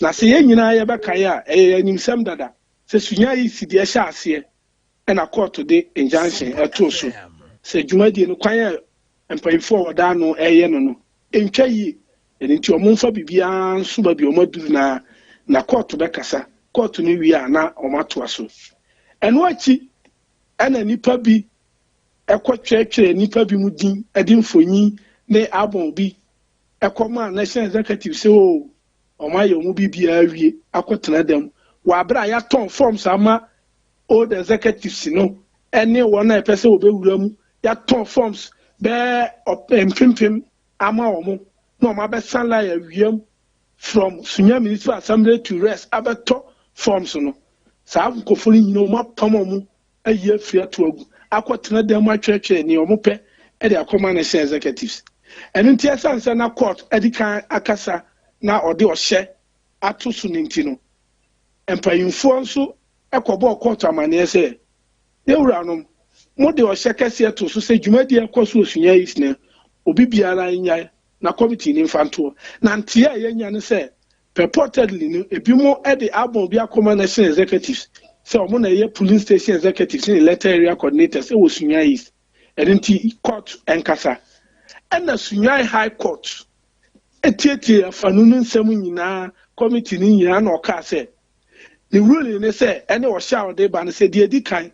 na se ye nyina ye beka ya enim sem dada se Sunyani si de sha ase e na court de injunction eto so se dwumadi no kwan mpayimfo woda no eye no entwa yi enti omumfa bibia nso ba bi omaduru na court be kasa court no wi na omato aso eno achi ana nipa bi ekotwetwe nipa bi mudin edi mfonyi ne abon bi ekoma national executive se o omaye omu bibia awie akotena dem wa bra ya ton forms ama old executives no ene wona epese obewura mu ya ton forms be empempem ama omu no ma be sanla ya wiem from Sunyani Municipal Assembly to rest abeto forms no sa akofoli nyina ma pamomu aye afia to agu akotena dem atwetwe ni omope e de akoma national executives enti esanse na court edikan akasa na ode ohye atoso ninti no empayimfo nso ekobo court amane se ewura no mo de ohye kase to so se dwumadi ekoso Sunyani isne obi biara nya na committee ni mfanto na ntia yenya ne se purportedly no ebimo e de abon bi akoma national executives se omo na ye polling station executives ni electoral area coordinators e wo Sunyani enti court enkasa na Sunyani high court etieti afanu no nsem nyina committee ni nyina na oka se the ruling ne se ene o sha de ba ne se de edikan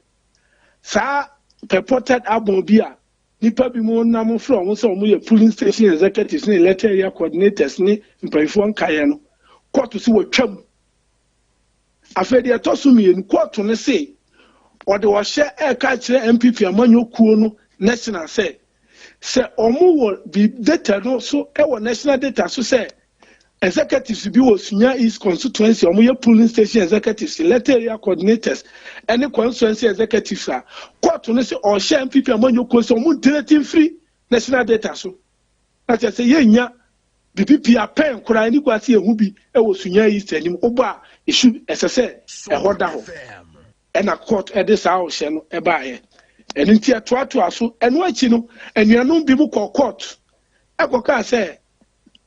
sa purported abon bi a nipa bi mo na mo from so mo ye polling station executives ni electoral area coordinators ni mpayifo nkaye no court si wotwam afedi etoso mi en court ne se o de wo hye e ka kire MPP amanyokuo no national se omo wo bi data no so e wo national data so se executives bi wo Sunyani East constituency omo ye polling station executives electoral area coordinators any constituency executives a court no se o hye MPP amanyokuo so omo deleting free national data so na say ye nya BPP apen kura ni kwase ehu bi e wo Sunyani East anim obo a issue esese e hoda ho e na court e de sa o hye no e ba ye enti atoato aso eno achi no anuanom bi mu court e koka say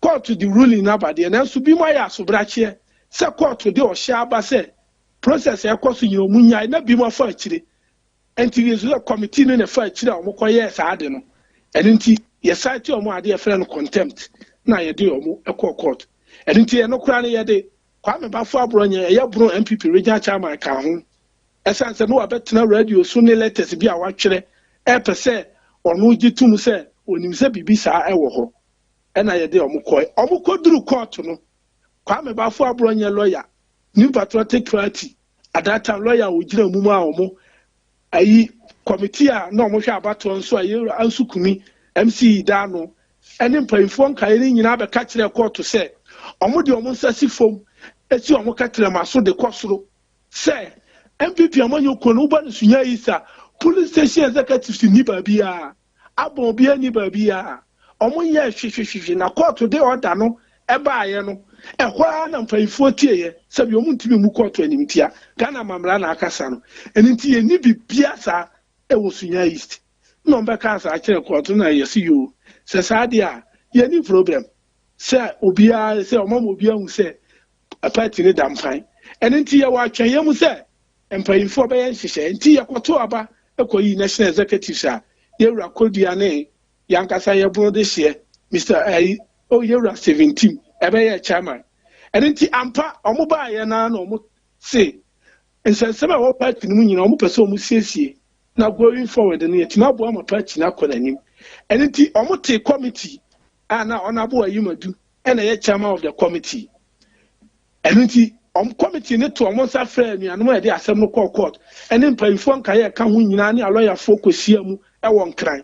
court the ruling abade na so bi mo ya so brache se court de o hye aba se process e koso yin omunya na bi mo fa akire enti yesu committee no na fa akire o mo koye sa ade no enti ye site o mo ade e frɛ no contempt na yɛde ɔmo ɛkɔ court ɛno nti ɛno koraa ne yɛde Kwame Bafo Abronya ɛyɛ Bro MPP regional chairman ka ho ɛsan sɛ no wabɛtena radio so ne letters bi a watwerɛ ɛpɛ sɛ ɔno gye tum sɛ onim sɛ bibi saa ɛwɔ hɔ ɛna yɛde ɔmo kɔduru court no Kwame Bafo Abronya lawyer New Patriotic Party at that time lawyer ogyina mu a ɔmo ayi committee a na ɔmo hwɛ abato nso a yɛwura ansukumi MC Dano ɛne mpanyinfoɔ nkae ne nyinaa bɛka kyerɛ court sɛ ɔmo de ɔmo nsa si fam eti ɔmo ka kyerɛ ma so de kɔ soro sɛ MPP amanyo kono uba Sunyani isa police station executive ni babia abon bia ni babia omo ye hwehwehwe na court de order no eba aye no ehwa na mpanfo tie ye sabi omo ntimi mu court animtia Ghana mamra na akasa no enti ye ni bibia sa e wo Sunyani east no mbe ka sa akere court na ye si yo se sa de a ye ni problem se obia se omo obia hu se party ni dampan enti ye wa atwen ye mu se mpanyinfo bɛyɛ nhyehyɛ nti yɛkɔto aba ɛkɔyi national executives a yɛwura kodua ne yankasa yɛboro de hyɛ Mr. Yɛwura 17 ɛbɛyɛ chairman ɛno nti ampa ɔmo baayɛ na ɔmo se nsɛnsɛm a wɔ party no mu nyina ɔmo pɛ sɛ ɔmo siesie na going forward no yɛtumi aboa ma party no akɔ n'anim ɛno nti ɔmo te committee a na ɔnabo ayimadu ɛna yɛ chairman of the committee ɛno nti committee ne to ɔmo nsa frɛ anuanom a yɛde asɛm no kɔɔ court ɛne mpanyinfoɔ nkaeɛ ka ho nyinaa ne alɔyafoɔ kɔhyia mu ɛwɔ nkran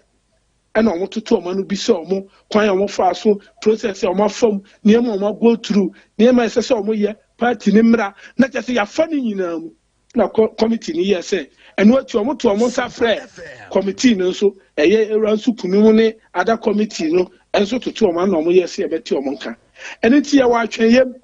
ɛna ɔmo toto ɔmo no bi sɛ ɔmo kwan a ɔmo fa so process a ɔmo afam nneɛma ɔmo go through nneɛma ɛsɛ sɛ ɔmo yɛ party ne mmra na kyerɛ sɛ yɛafa ne nyinaa mu na committee ne yɛ sɛ ɛno akyi ɔmo to ɔmo nsa frɛ committee no nso ɛyɛ ewura nso kunu mu ne ada committee no ɛnso toto ɔmo na ɔmo yɛ sɛ yɛbɛte ɔmo nka ɛno nti yɛwɔ atwɛnyɛm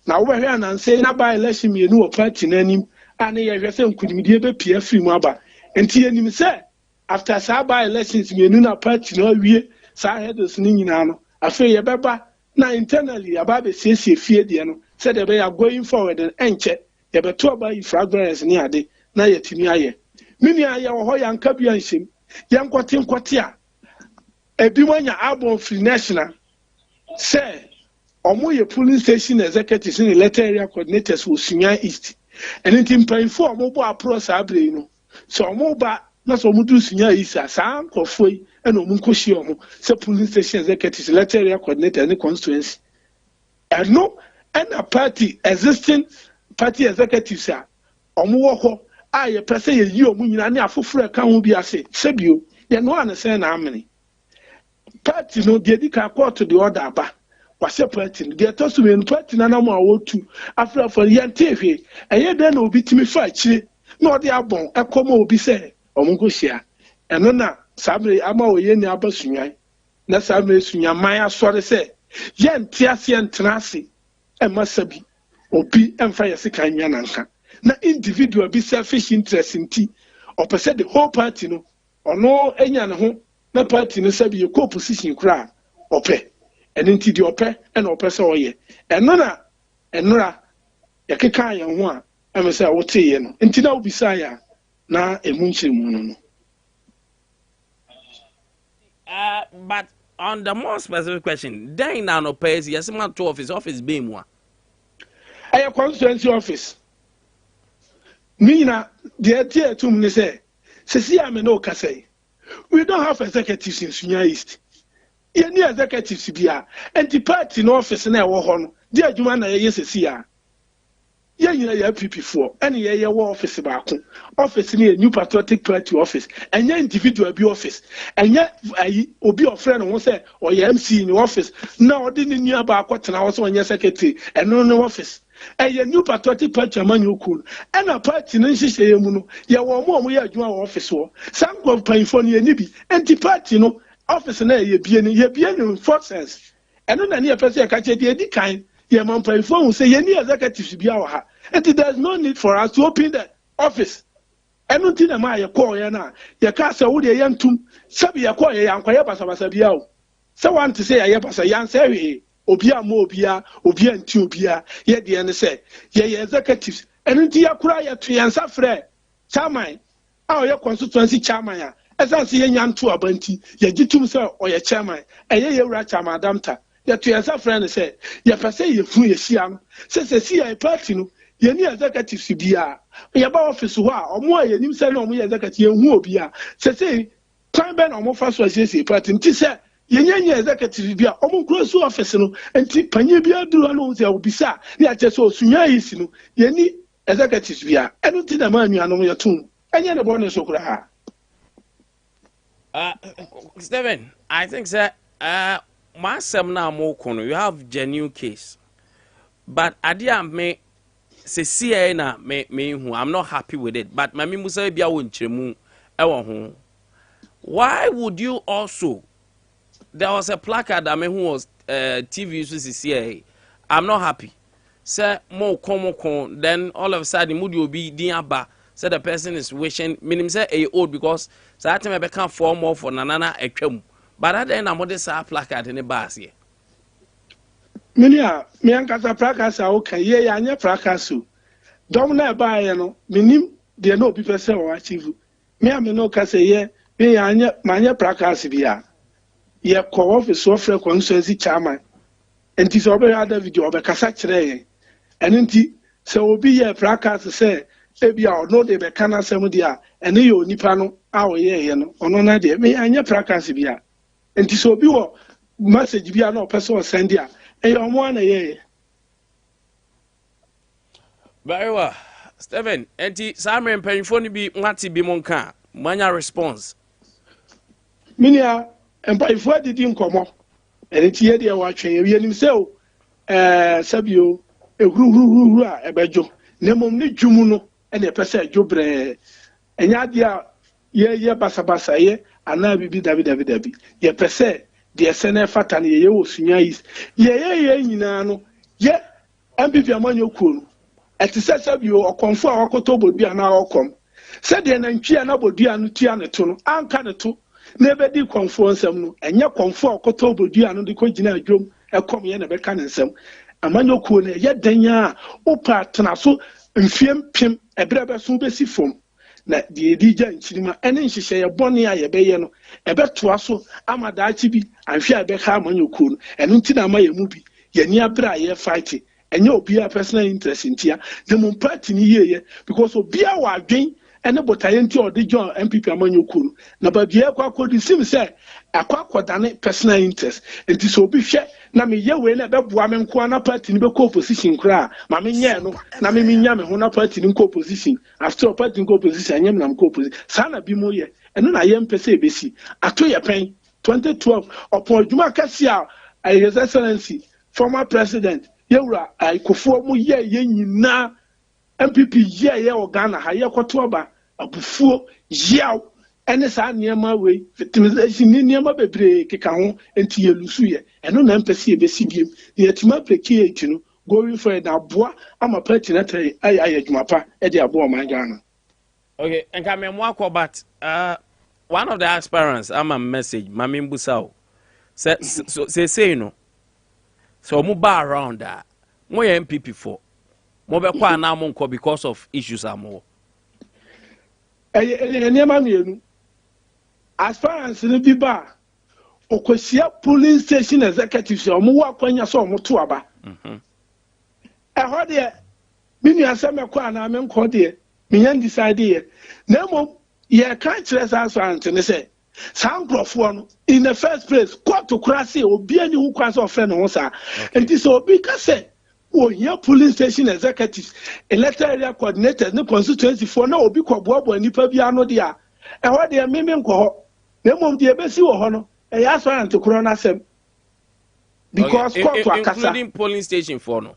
na wo hwɛ ananse na ba election mienu wɔ party n'anim a ne yɛhwɛ sɛ nkunimdie bɛpia firi mu aba enti yɛnim sɛ after saa ba elections mienu na party no awie saa headers no nyinaa no afei yɛbɛba na internally aba bɛsiesie fie deɛ no sɛ de bɛyɛ going forward ɛnkyɛ yɛbɛto aba yi fragrance ne ade na yɛtumi ayɛ menua yɛwɔ hɔ yɛnka bi anhyɛm yɛnkɔte a ebi wanya abon free national sɛ ɔmo yɛ polling station executives ne letter area coordinators wɔ Sunyani East ɛne nti mpanyinfo ɔmo bɔ apro saa abere yi no sɛ ɔmo ba na sɛ ɔmo duru Sunyani East a saa nkɔfoɔ yi ɛna ɔmo nkɔhyia ɔmo sɛ polling station executives letter area coordinators ne constituency ɛno ɛna party executives a ɔmo wɔ hɔ a yɛpɛ sɛ yɛyi ɔmo nyinaa ne afoforɔ ɛka ho bi ase sɛbio yɛno a ne sɛn na amene party no deɛ di ka court de order aba wase party no deɛ ɛtɔ so mmienu party na nam a wɔtu afrafo yɛnte hwee ɛyɛ dɛn na obi tumi fa akyire na ɔde abɔn ɛkɔma obi sɛ ɔmo nkɔhyia ɛno na saa mmere ama wɔyɛ ni aba Sunyani na saa mmere Sunyaman asɔre sɛ yɛnte ase yɛntena ase ɛma sabi obi ɛmfa yɛ sika nya nanka na individual bi selfish interest nti ɔpɛ sɛ the whole party no ɔno anya ne ho na party no sabi yɛ kɔ position koraa ɔpɛ ɛno nti deɛ ɔpɛ ɛna ɔpɛ sɛ ɔyɛ ɛno na ɛnora yɛkeka yɛn ho a ɛmɛ sɛ woteeɛ no nti na wobisa yɛ a na ɛmu nkyerɛ mu no but on the more specific question then na no pay yes man to office be mu a ɛyɛ constituency office mina deɛ tie tum ne sɛ sisi ame no kasa we don't have executives in Sunyani East yɛni executives bia anti party no office na ɛwɔ hɔ no di adwuma na yɛyɛ sisi a yɛnyina yɛ PP foɔ ɛne yɛyɛ wɔ office baako office ne yɛ New Patriotic Party office ɛnyɛ individual bi office ɛnyɛ ayi obi ɔfrɛ no ho sɛ ɔyɛ MC in office na ɔde ne nua baako tena hɔ sɛ ɔnyɛ secretary ɛno ne office ɛyɛ New Patriotic Party amanyo ku ɛna party no nhyehyɛ yɛ mu no yɛwɔ ɔmo yɛ adwuma wɔ office wɔ sanko panfo no yɛ ni bi anti party no office na yɛ bie no forces ɛno na ne yɛ pɛ sɛ yɛka kyɛ deɛ di kan yɛ mampanfo hu sɛ yɛni executives bi wɔ ha and there's no need for us to open the office ɛno nti na ma yɛ kɔɔ yɛ na yɛ ka sɛ wo de yɛ ntum sɛbi yɛ kɔɔ yɛ yankɔ yɛ basabasa bia o sɛ wante sɛ yɛ basa yansɛ hwee obi a mo obi a nti obi a yɛ deɛ ne sɛ yɛ executives ɛno nti yɛ kora yɛ to yɛn nsa frɛ chairman a ɔyɛ constituency chairman a ɛsan sɛ yɛ nyanto abanti yɛ gitum sɛ ɔyɛ chairman ɛyɛ yɛ wura chairman adamta ya to yasa friend say ya pese ye fu ye hia no se si ya party no ye ni executives bia ya ba office ho a omo a ye nim se na omo ye executive ye hu obi a se kwan be na omo fa so asiesie party nti se ye nya executive bia omo kro so office no nti panye bia duru no se obisa ni a che so Sunyani si no ye ni executives bia eno ti na ma nuanom ye tum enye ne bo ne so kura ha. Stephen, I think that my seminar more you have genuine case, but Adea me say see na me who I'm not happy with it. But my musa bia won chemu ewo ho. Why would you also? There was a placard that me who was TV used to see. I'm not happy. Say more come then all of a sudden mood will be diaba. Say the person is wishing minimum say a old because so that time I become form more for nanana ekwem. But at the end I'm this placard in the bus here. Minia me ankasa placard a okay ye ya anya placard so. Dom na ba ye no minim de no bi pese o achieve. Me am no ka say ye me ya anya manya placard bia. Ye ko office ofre constituency chairman. Enti so be ada video obekasa kire ye. Eno nti se obi ye placard say ebia no de be kana sem dia ene ye onipa no a oye no ono na de me anya practice bia enti so obi wo message bia na person send dia e omo na ye. Very well. Stephen, enti Samuel Penfo ni bi nwati bi monka manya response. Minia empayfo didi nkomo enti ye de wa twen ye nim se o sabio ehuru a ebejo nemom ni dwumu no ene pese dwobre enya dia ye basabasa ye ana bibi dabi ye pese de sene fata ne ye wo Sunyani ye nyina no ye MPP amanyo kuo no etise bi okonfo a wakoto bodua na okom se de na ntwia na bodua no tua ne to no anka ne to na ebedi konfo nsam no enye konfo a wakoto bodua no de ko gina adwom ekom ye na beka ne nsam amanyo kuo no ye danya opa tena so mfiem pim ebrebe so besi fom na de dija nchirima ene nhihye ye bone a ye beye no ebetoa so amadaachi bi anhwe abeka amanyo kuo no eno ntina ama ye mu bi ye ni abra ye fight enye obi a personal interest ntia the mon party ni yeye because obi a wa adwen ene botaye nti odi John MPP amanyo kuo no na ba bia kwa kodi sim say akwakodane personal interest nti so obi hwe na me ye we na beboa me nko na party ni be ko opposition kra ma me nye no na me nya me ho na party ni ko opposition after party ni ko opposition anyem na ko opposition sana bi mo ye eno na ye mpese ebesi ato ye pen 2012 upon adwuma kasi a His Excellency former president yewura aikofo mu ye nyina MPP ye Ghana ha ye kwoto ba abufuo yaw ene sa niema we victimization ni niema bebre keka ho enti ye lusu ye eno na mpese ye besi biem ye tima precate no going for na boa ama party na tai ay adwumapa e de aboa man Ghana. Okay, enka me mo akobat one of the aspirants ama message mami mbusao say no so mo ba around that mo ye MPP for mo be kwa na mo nko because of issues amo niema mienu aspirants ni bi ba okosia polling station executives o mo wa kwanya so mo to aba ho de mini aseme kwa na me nko de me yan decide ye na mo ye kan kire aspirants ne say sankrofo no in the first place court to krasi obi ani hu kwanso ofre no sa enti so obi ka say o here polling station executives electoral area coordinators ne constituency for na obi kwboabo anipa bi ano de a ho de me nko ho na mom de ebesi wo ho no e ya so ante kro na sem because court to akasa including polling station for no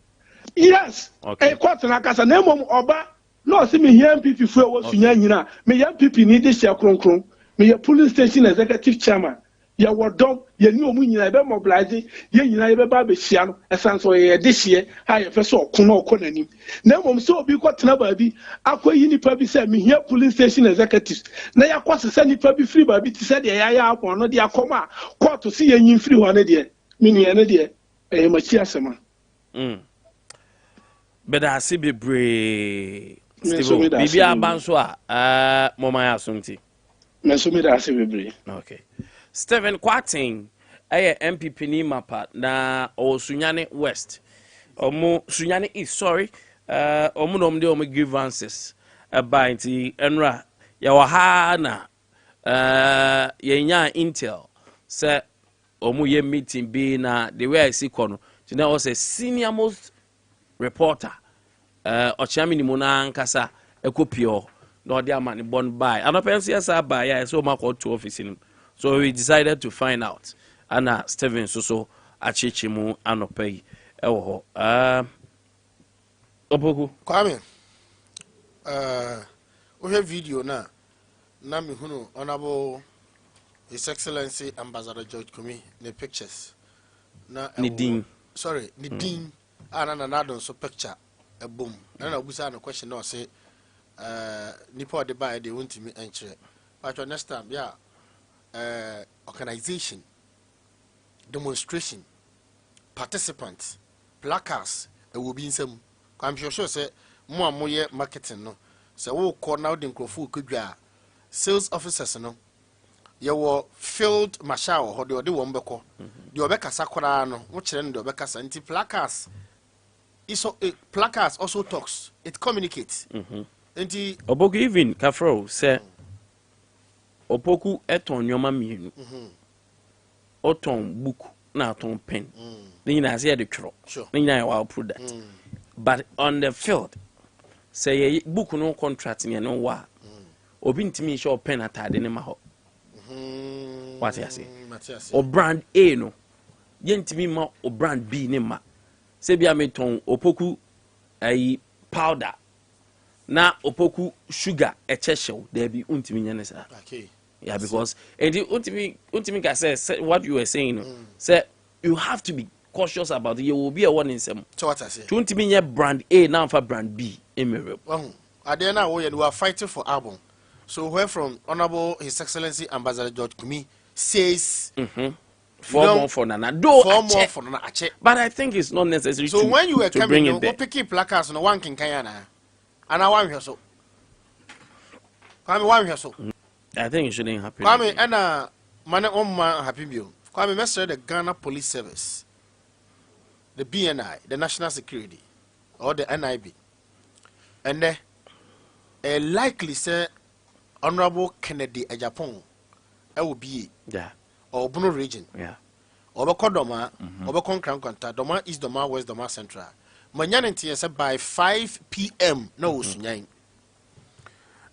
yes okay. Court na akasa na mom oba no se me here MPP fu wo Sunyani nyina me here MPP ni de hia kronkron me here polling station executive chairman ya wodom ye ni omu nyina be mobilize ye nyina ye be ba be hia no esanso ye de hie ha ye fe so okono okonanim na mom so obi kwotena ba bi akoyi nipa bi se me here polling station executives na ya kwose nipa bi free ba bi ti se de ya apon no de akoma court si ye nyin free ho ne de me ni ne de e machi asema beda ase bebre Steve bibi abanso moma ya asumti me so me da ase bebre. Okay. Stephen Kwating ɛyɛ MPP ni mapa na Sunyani West Sunyani East sorry nom de grievances by nti enra ya ha na yenya intel say ye meeting be na the way I see kono na was a senior most reporter ochiami ni muna nkasa ekopio no de amani born by anopensi asa by ya so ma call to office him so we decided to find out ana Steven so achichimu anopei ewo ho opoku Kwame we have video na me hunu honorable His Excellency Ambassador George Kumi the pictures na Nidin sorry Nidin na don so picture a boom na obusa no question no say nipa de buy they want me entry but next time yeah organization demonstration participants placards will be in some I'm sure say more marketing no so we call now the microphone could sales officers no your field marshal or the one beko the obeka sakura no which then the obeka santi placards placards also talks it communicates enti oboku even kafro say opoku eton nyoma mienu oton book na aton pen then na say the twro then na wa product but on the field say book no contract ne no wa obi ntimi show pen atade ne ma ho what you say o brand A no yentimi ma o brand B ne ma se bia meton opoku ai powder na opoku sugar echeshew there be untimi nyane sa okay yeah because and untimi ka say what you were saying say you have to be cautious about it. You will be a one in some so what I say untimi nye brand A now for brand B emerald Adea na we are fighting for album. So where from Honorable His Excellency Ambassador George Kumi says four more for Nana. Do four more for Nana Akye. But I think it's not necessary so to, when you were to coming, bring you it there. picking placards no one can kayana. And I want here so. Kwame one here so. I think it shouldn't happen. Kwame and man happy meal. Kwame Mestre the Ghana Police Service, the BNI, the National Security, or the NIB. And a likely say Honorable Kennedy a Japan will be or Bruno region or Kodoma or Nkwantabisa Doma East Doma West Doma Central Manyanity said by 5 p.m. no Sunyani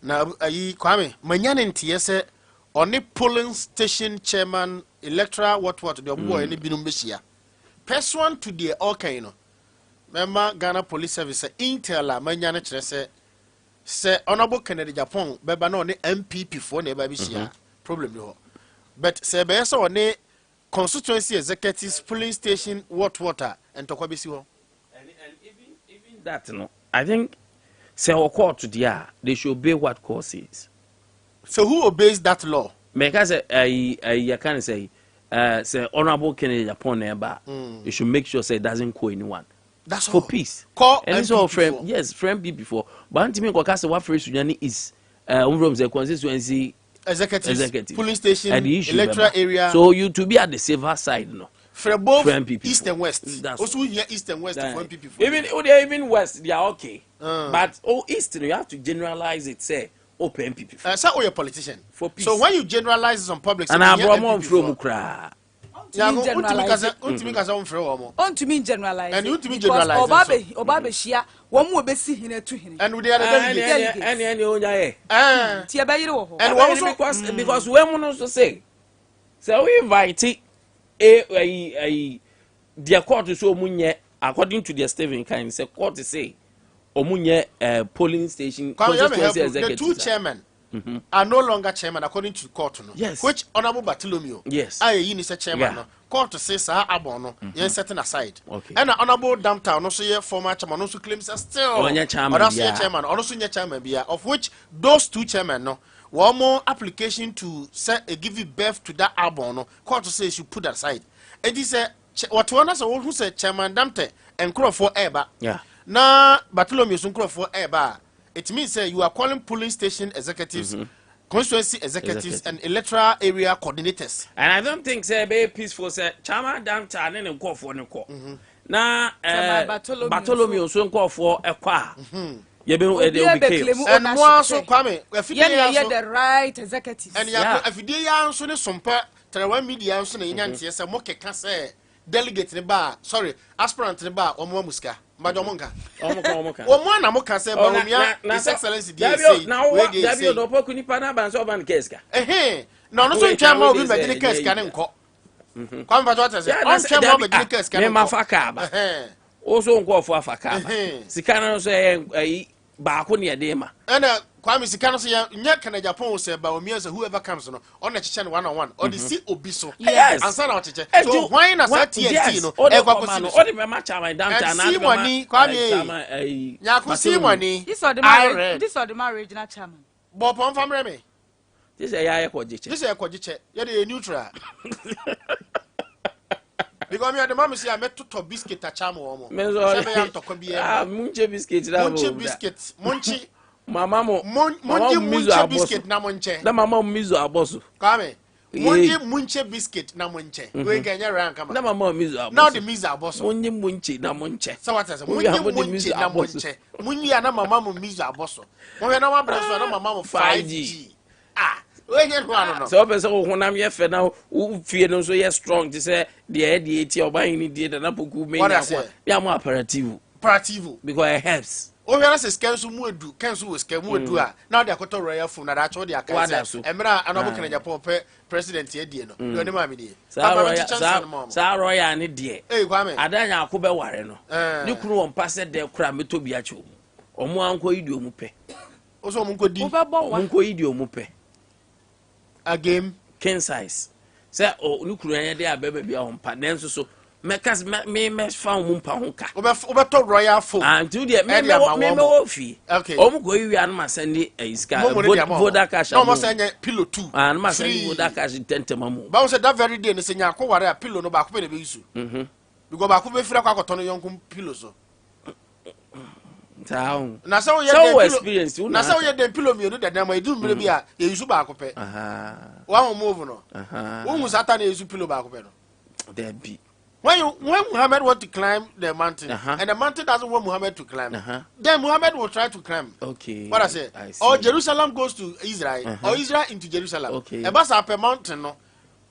now Kwame Manyanity said on the polling station chairman electoral what the boy any binum besia person to the okay no member Ghana Police Service Intel Manyanity say Honorable Kennedy Japan beba no ne MPP for ne ba bi shia problem no but say be so ne constituency executives polling station water and tokwa bi si ho and even that no I think say our court there they should obey what court says. So who obeys that law? Because I can say Honorable Kennedy Japan neighbor you should make sure say it doesn't call anyone. That's for all. peace. Call and it's all friend. Yes, friend be before. But until me go cast what first Sunyani is from the constituency executive polling station electoral member. Area. So you to be at the safer side, no. For both friend people east and west. That's also here east and west for people. Even west they are okay. But east you have to generalize it. Say open people. So you're a politician. For peace. So when you generalize it on public, and I brought more from Ukra. Yeah, to mean generalize. And you to me generalize. Obabe shia, one will be seen here to him. And we are delegates. And because when we also say, so we invite a their court is so munye according to their Stephen kind say court to say omunye polling station the two chairmen are no longer chairman according to court no. Yes. Which Honorable Bartholomew I is a chairman no. Court to say sir abono yen setting aside. Okay. And Honorable Downtown also here former chairman also claims that still chairman also chairman bia of which those two chairmen no one more application to say give you birth to that abono court to say you put that aside. And this what one as who say chairman Damte and crop for eba. Yeah. Na Bartholomew sun crop for eba. It means you are calling polling station executives constituency executives and electoral area coordinators. And I don't think say be peaceful say chama downtown and nko for nko. Na Bartholomew so nko for ekwa. Ye be dey be and more so kwame yeah the right executives. And ya afidie ya nso ne Sompa telewa media nso na nyantie say mo keka say delegate ne ba sorry aspirant ne ba omo muska mbajo monka omo na mo ka say ba omia his excellency dey say we dey say no poku ni pa na ban so ban keska na no so ntwa ma obi be dey keska ne nko kwame ba to say on twa ma obi dey keska ne ma faka ba o so nko fo afaka ba sika na so ba ko ne dey ma ana kwame sika no so nya kana Japan say ba omia say whoever comes no on na chiche ne one on one or the see obi so ansa na chiche so why na say TNT no e kwa ko no o de me ma chama downtown na see money kwame nya ko see money this or the marriage na chairman bo pon famre me this ya ko jiche ya dey neutral because me the mama say I met to biscuit a chama omo me so munche biscuit na munchi mama mo munche biscuit na munche na mama mizo aboso kwame munche biscuit na munche we ganya rank kama na mama mizo aboso now the mizo aboso munche na munche so what is munche na munche munyi na mama mo mizo aboso mo we na wa branso na mama mo 5G so person who honam ye fe na who fie no so ye strong to say the eti oban ni die na poku me ya mo operative because it helps o yara se scan so mu edu kan so scan mu edu a na de akoto royal phone na da cho de aka say emra anobo kana Japan president ye die no do ne ma me die sa royal ni die kwame adanya akobe ware no ni kunu won passe de kura meto bia cho omo anko idi omu pe o so omu nkodi onko idi omu pe a game king size say o nukuru anya dey abeba bia ho mpa nenso so mekas me fa ho mpa ho ka obeto royal phone and to the me wo fi o mu go wi an ma send iska voda cash no mo send pillow 2 and ma send voda cash tentema mu ba wo say that very day ne senya akoware a pillow no ba ko be be use because ba ko be fira kwa akoto no yonkum pillow so town na so ye so experience na so ye dem pillow mi no da na ma edu mbere bi a ye use ba ko pe wa ho move no wo hu satan ye use pillow ba ko pe no there be when Muhammad want to climb the mountain and the mountain doesn't want Muhammad to climb then Muhammad will try to climb what I say or Jerusalem goes to Israel or Israel into Jerusalem e ba sa pe mountain no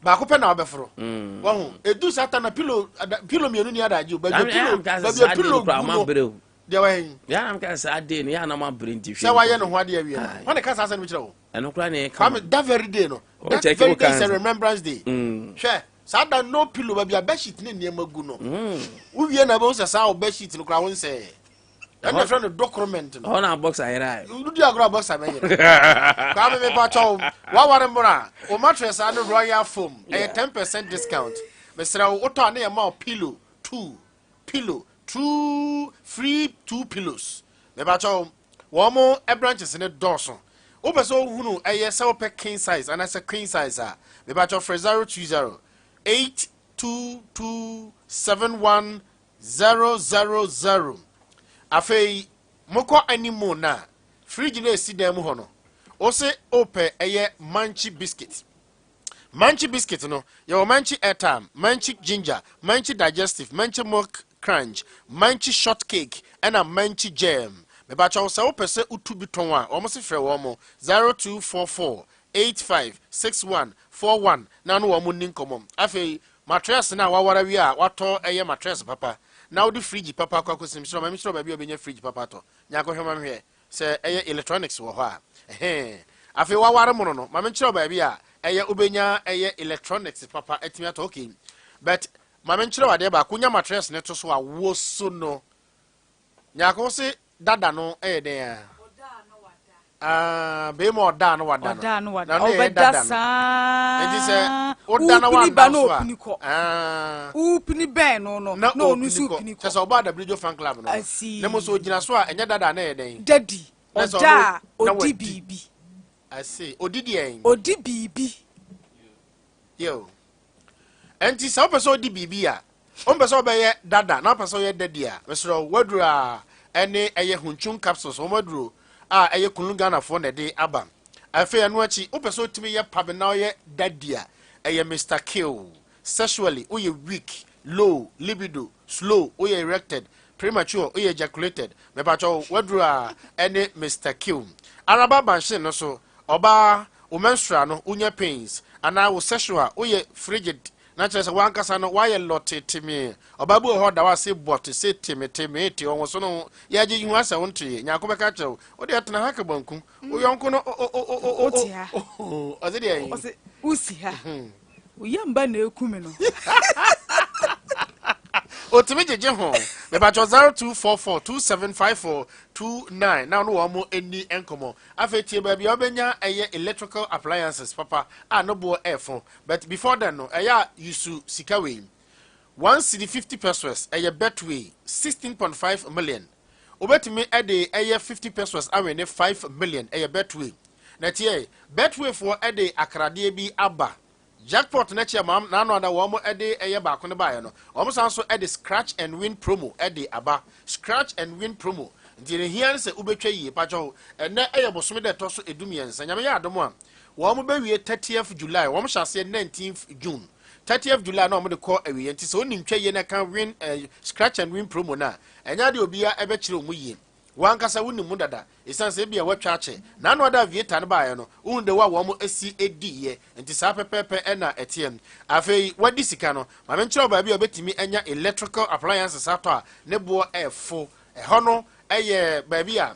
ba ko pe na obeforo wo hu edu satan na pillow mi enu ni adaji ba pillow de wen ya am ka sa day ya na ma brenti fi se wa ye no ho ade awie no when ka sa se no kire wo eno kra ne come that very day no that very day is a remembrance day hwe sada no pillow ba bia bedsheet ne niam agu no wo wie na ba unsa sa bedsheet no kra won se and the friend document no na box ayira you do agro box ayira ka me pa cho wa ware mbora o mattress and royal foam a 10% discount mesra wo to na ma pillow 2 free 2 pillows me ba cho wo mo e branches ne dorso wo be so hunu eye se wo pe king size and as a queen size a me ba cho 020 8227100 afei moko animo na fridge na esi dem ho no o se ope eye manchi biscuit no your manchi airtime manchi ginger manchi digestive manchi milk crunch manchi shortcake and a manchi jam me ba chawo se ope se utubi ton a o mo se frɛ wo mo 0244856141 na no wo mo nin komom afei mattress na wawara wi a wato eye mattress papa na wo di fridge papa kwa kosim so ma mi so ba bi obenya fridge papa to nya ko hwema hwe se eye electronics wo ho a afei wawara mo no ma mi kiro ba bi a eye obenya eye electronics papa etimi ato okay but ma mi kiro ade ba kunya mattress ne to so a wo so no nya ko se dada no eye den be mo da no wada no obeda sa enti se oda na wada so upini ben no onu su upini ko se oba da bridge fan club no na mo so gina so a enya dada na eden daddy oda odi bibi I say odidi en odi bibi yo enti se opeso odi bibi a on peso be dada na peso ye daddy a mesro wadura ene eye hunchun capsules o maduro eye kununga na fo na de aba afi anu achi opeso timi ye pabe na ye dadia eye Mr. Kill sexually we weak low libido slow we erected premature we ejaculated me pacho wadru a ene Mr. Kill araba banshin no so oba o menstrual no unya pains ana wo sexual we frigid na chere se wankasa no why lot timi obabu ho da wa se bot se timi ti onwo so no ya ji hu asa wonte nyako ka chere o de atena haka banku o yonko no o ze de o se usi ha o yamba na ekumi no o timi jeje ho me ba 0244275429 now no wo mo eni enkomo afetie ba bia obenya eye electrical appliances papa no bo efo but before then no eya yusu sikawe 150 pesos eye betway 16.5 million obetimi ede eye 50 pesos awene 5 million eye betway na tie betway for ede akrade bi aba jackpot na chia mam na no da wo mo ede eye ba ko ne ba ye no wo mo san so ede scratch and win promo ede aba scratch and win promo ndire hian se ubetwa yi pacho ene eye bosome de to so edumiensa nyame ya adomo a wo mo be wie 30th July wo mo hyase 19th June 30th July na wo mo de call awie nti se oni ntwa ye na kan win scratch and win promo na enya de obia ebe kire omu yi wankasa wuni mu dada isanse bia watwa ache na no da vieta ne baaye no unde wa wo mo asi edi ye nti sa pepepe ena etiem afei wadi sika no ma me nkyerɛ ba bia obetimi enya electrical appliances ato a ne bo efo ɛhɔ no ɛyɛ ba bia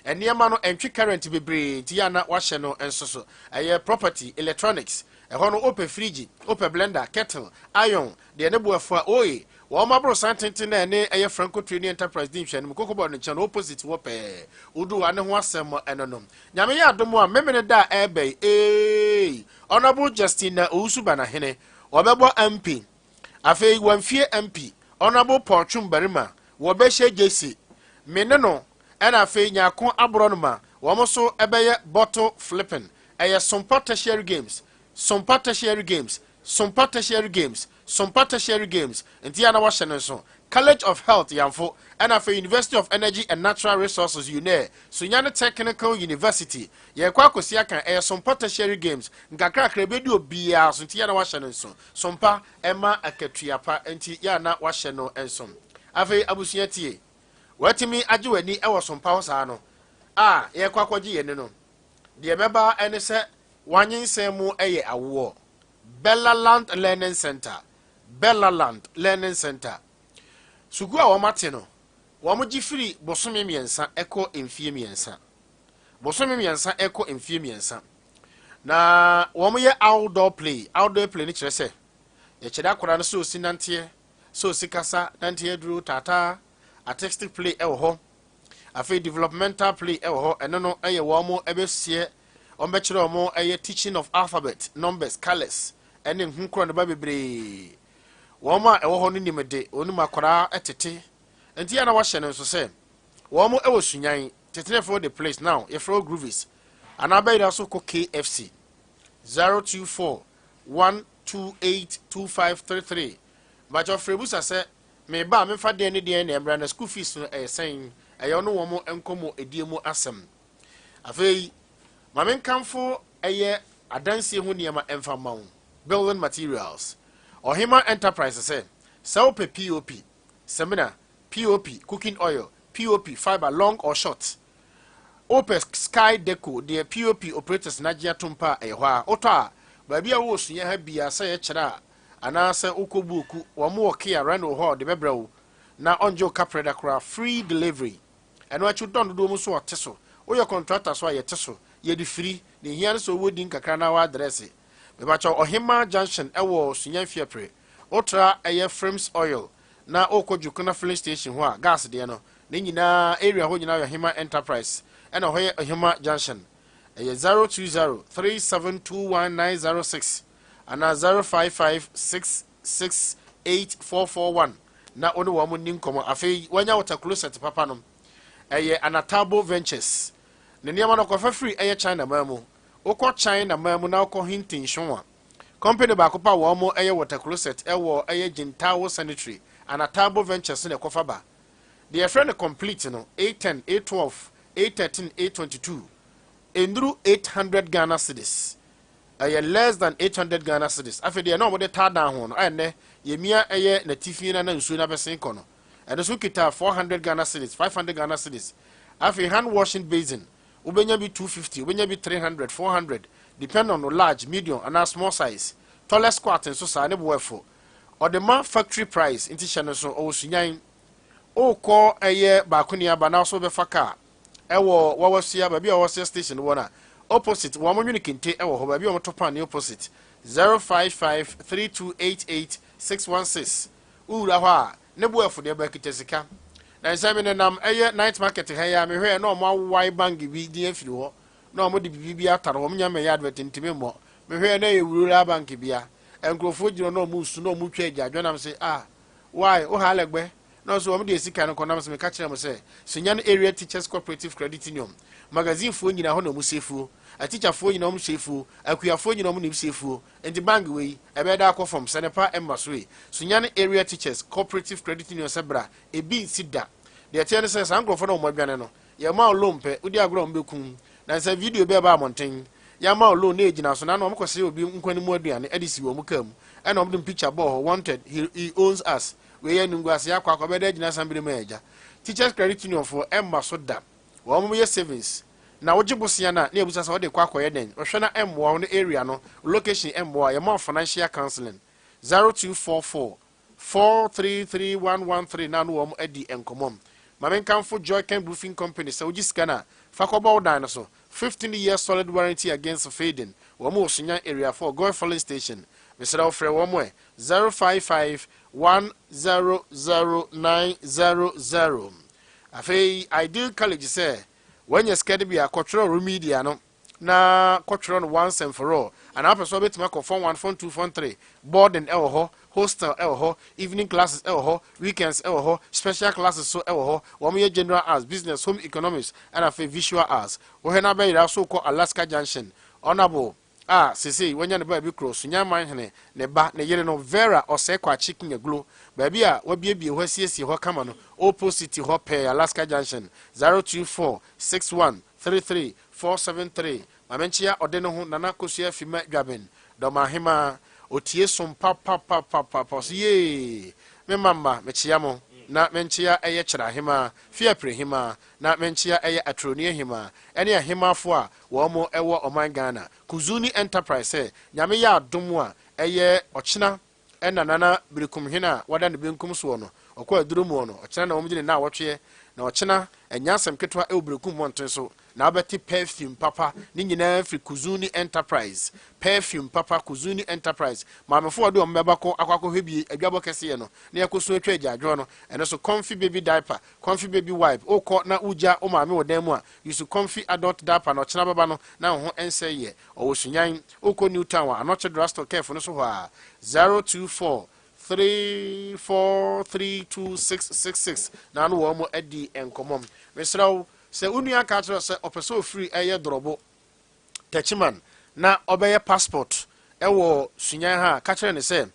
eniema no entwi current bebre ti ya na wahye no ensoso ɛyɛ property electronics ɛhɔ no ope fridge ope blender kettle iron de ne bo efo oye wo mabro santintin na ne eye Franco Training Enterprise din hwe no kokobo no channel opposite wo pe udu ane ho asem enonom nyame ya adomo a memene da ebe honorable Justina Owusuba na hene obebo MP afei wamfie MP honorable Porchum Barima wo be hye jesi mene no ena afei nyako abro no ma wo mo so ebeye bottle flipping eye Sompa tertiary games Sompa tertiary games Sompa tertiary games Sompa tertiary games Ntiana Washington so College of Health Yamfo and after University of Energy and Natural Resources UNE Sunyani Technical University ye kwa kosia kan Sompa tertiary games nkakra krebedu obia so Ntiana Washington so Sompa Emma Akatuapa enti ya na Washington ensom afei abusua tie watimi agewani ewo Sompa ho saa no ye kwa kwaji ye ne no de beba ene se wanyinsemu eye awo Bellaland Learning Center Bellaland Learning Center sugu a wo mate no wo mo gifiri bosome miensa eko emfie miensa bosome miensa eko emfie miensa na wo mo ye outdoor play ni kire se ye kire akora no so sinante so sikasa nante duru tata artistic play ewo ho afi developmental ewo ho eno no eye wo mo ebesie on be kire mo eye teaching of alphabet numbers colors ene hunkro ne ba bebre woma ewo ho no nimede onum akora etete enti ya na wahye no so se womo ewo sunyan tetene for the place now if for groovies anabeda so ko KFC 024-128-2533 but your frebusa se me ba me fa de ne de na embra na school fees no sen eyo no womo enkomo ediemu asem afei mamen kanfo eye adansie ho niema emfa mawo building materials Ohima Enterprise say sell POP seminar POP cooking oil POP fiber long or short Opus Sky Deco the POP operators Najia Tumpa ehwa otwa baabi a wo sunya ha bia say e kira ana say okobuku wo mo kia rano ho de bebrɛw na onjo capreda kra free delivery eno achu don do mu so oteso oyo contractor so ayeteso ye di free ne hian so wodi nkakra na wa address Bebacho Ohima Junction ewo Sunyan Fiepre Otra eye frames oil na okojukuna filling station ho a gas de no ne nyina area ho nyina Ohima Enterprise ena hoye Ohima Junction eye 0203721906 ana 0556684441 na ono wo mo ninkomo afei wanya water closet papa no eye Anatabo Ventures ne niam na kofa free eye China mamu Oko China mamu na oko hintin shonwa company ba ko pa wo mo eye water closet ewo eye Jintawo Sanitary Anatabo Ventures ne kofa ba the friend complete no 810 812 813 822 enduru 800 Ghana cedis less than 800 Ghana cedis after the no de tada ho no ene yemia na tifi na nsuo na besen kono and so kita 400 Ghana cedis 500 Ghana cedis after hand washing basin ubenya bi 250 ubenya bi 300 400 depend on the large medium and small size toilet squat and so sa ne boefo or the man factory price inti channel so o sunyan o ko ba kuni aba na so be faka ewo wawasia ba bi wawasia station wona opposite wo mo nwini kente ewo ho ba bi o topa ne opposite 0553288616 ura ho a ne boefo de ba kitesika na nsame ne nam night market ha ya me hwe na o mo wai bangi bi di afiri ho na o mo de bibi atare ho nya me ya advert ntime mo me hwe na ewura banki bia enkrofo giro na o mu su na o mu twa agya dwonam se why o ha legbe no so o mo de sika no konam se me ka kire mo se Sunyani area teachers cooperative credit union magazine fo nyina ho na mu sefu a teacher fo nyina mu sefu akua fo nyina mu ni sefu enti bank we e be da akofom senepa emmaswe Sunyani area teachers cooperative credit union sebra e bi sida de tiene se sankrofo na o mo dwane no ye ma olompe udi agro mbekun na se video be ba monten ya ma olo na ejina so na no mkose obi nkwani mu aduane edisi wo mu kam e na omdum picture ball wanted he owns us we ye nungwase akwa be da ejina sambire ma eja teachers credit union for emma so da wo mo ye savings na wogibosia na ebusa sa wo de kwa akoye den ohwe na emmo no area no location emmo ya ma financial counseling 0244 433113 na no wo adi enkomom Mamenkamfo Joy Ken Roofing Company so Giscana Fakobo Dinosaur 15 years solid warranty against fading Womo Sunyani area for Goy Falling Station Mr. Alfred Womwe 0551000900 Afei Ideal College say when you scared be a cultural media no na cultural once and for all and I person bet me phone 1 phone 2 phone 3 boarding elho hostel elho evening classes elho weekends elho special classes so elho wo me general arts business home economics and a visual arts we na be so called Alaska Junction honorable sisi wanya ne ba bi cross Sunyani hene ne ba ne yere no Vera osekwa chicken aglo ba bi a wabiebie ho siesie ho kama no opposite ho pe Alaska Junction 0246133473 mamenchia odene ho nana kosua fima dwaben do mahema otie Sompa papa ye me mama mechia mo na menchia eye kyera hema fia prehima na menchia eye atronie hema ene ahema fo a wo mo ewo oman Ghana Kuzuni Enterprise nyame ya adom a eye ochina ena nana birikum hena wada ne benkum so no okwa aduro mu no ochina na omgine na awotwe na ochina enyasem ketwa e obirikum monten so na abeti perfume papa ni nyina fri Kuzuni Enterprise perfume papa Kuzuni Enterprise mamefo wode ombebako akwakọ hwebie adwabo kese no na yakoso atwa agyaadwo no ene so comfy baby diaper comfy baby wipe okọ na uja o maame wodan mu a yusu comfy adult diaper na ochina baba no na ho ense ye o Sunyani okọ new town a anoche drugstore careful no so ho a 0243432666 na no wo mo adi enkomom mesraw se unia ka tro se opeso free eye drobo techiman na obeye passport ewo Sunyani ha ka tro ne se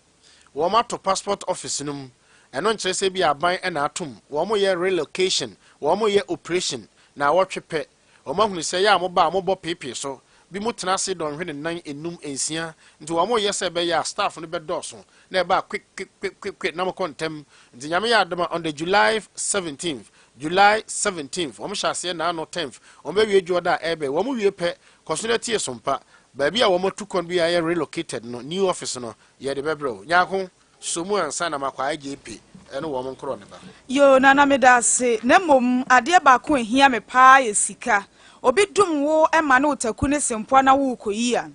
wo ma to passport office num eno nkyere se bi aban e na atom wo mo ye relocation wo mo ye operation na wo twepe wo ma hunu se ya mo ba mo bo pepe so bi mo tena se don hwe ne nan enum ensia nti wo mo ye se be ya staff no be doso na e ba quick na mo kontem nti nyame ya adama on the July 17th wo mo hyase na no 10th wo be wie joda ebe wo mo wie pe kosunati Sompa baby a wo mo tukon bi aye relocated no new office no ye de bebro nyako somu ansa na makwa IJP eno wo mo nkro ne ba yo nana medase na mom ade ba ko ehia me pa ye sika obi dum wo ema na otaku ne sempo na wo koyi a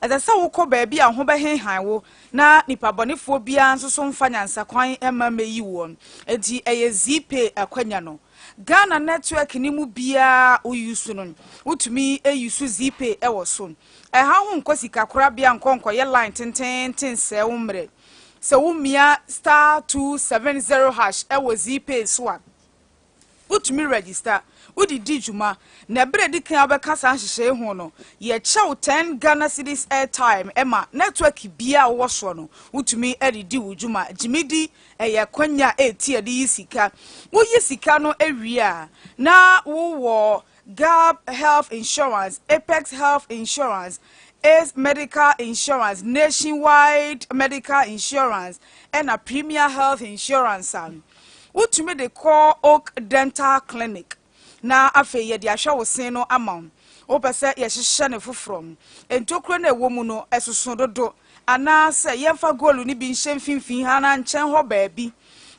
edasa wo ko baby a ho be henhan wo na nipa bonefo bia nso so mfa nyansa kwan ema meyi won enti eye zipe akwanya no Ghana network ni mu bia oyusu no utumi eyusu zipe ewo so ha ho nkosika kora bia nkonko ye line tenten se wo mre se wo mia *270# ewo zipe so a utumi register udi dijuma na bre dikan abeka san hyehyɛ ho no ye chew 10 Ghana cedis airtime ema network bia wo so no utumi edidi wujuma jimidi eye kwanya etie de yisika wo yisika no ewie a na wo Gab Health Insurance, Apex Health Insurance, Ace Medical Insurance, Nationwide Medical Insurance, and a Premier Health Insurance. What to me they call Oak Dental Clinic. Na afe ye de ahwa wo sen no amount. O pese ye hyehyɛ ne foforo. Entokro na ewo mu no esoso dodo. Ana se ye mfa golu ni bi nhye mfimfin ha na nkyɛn hɔ baabi.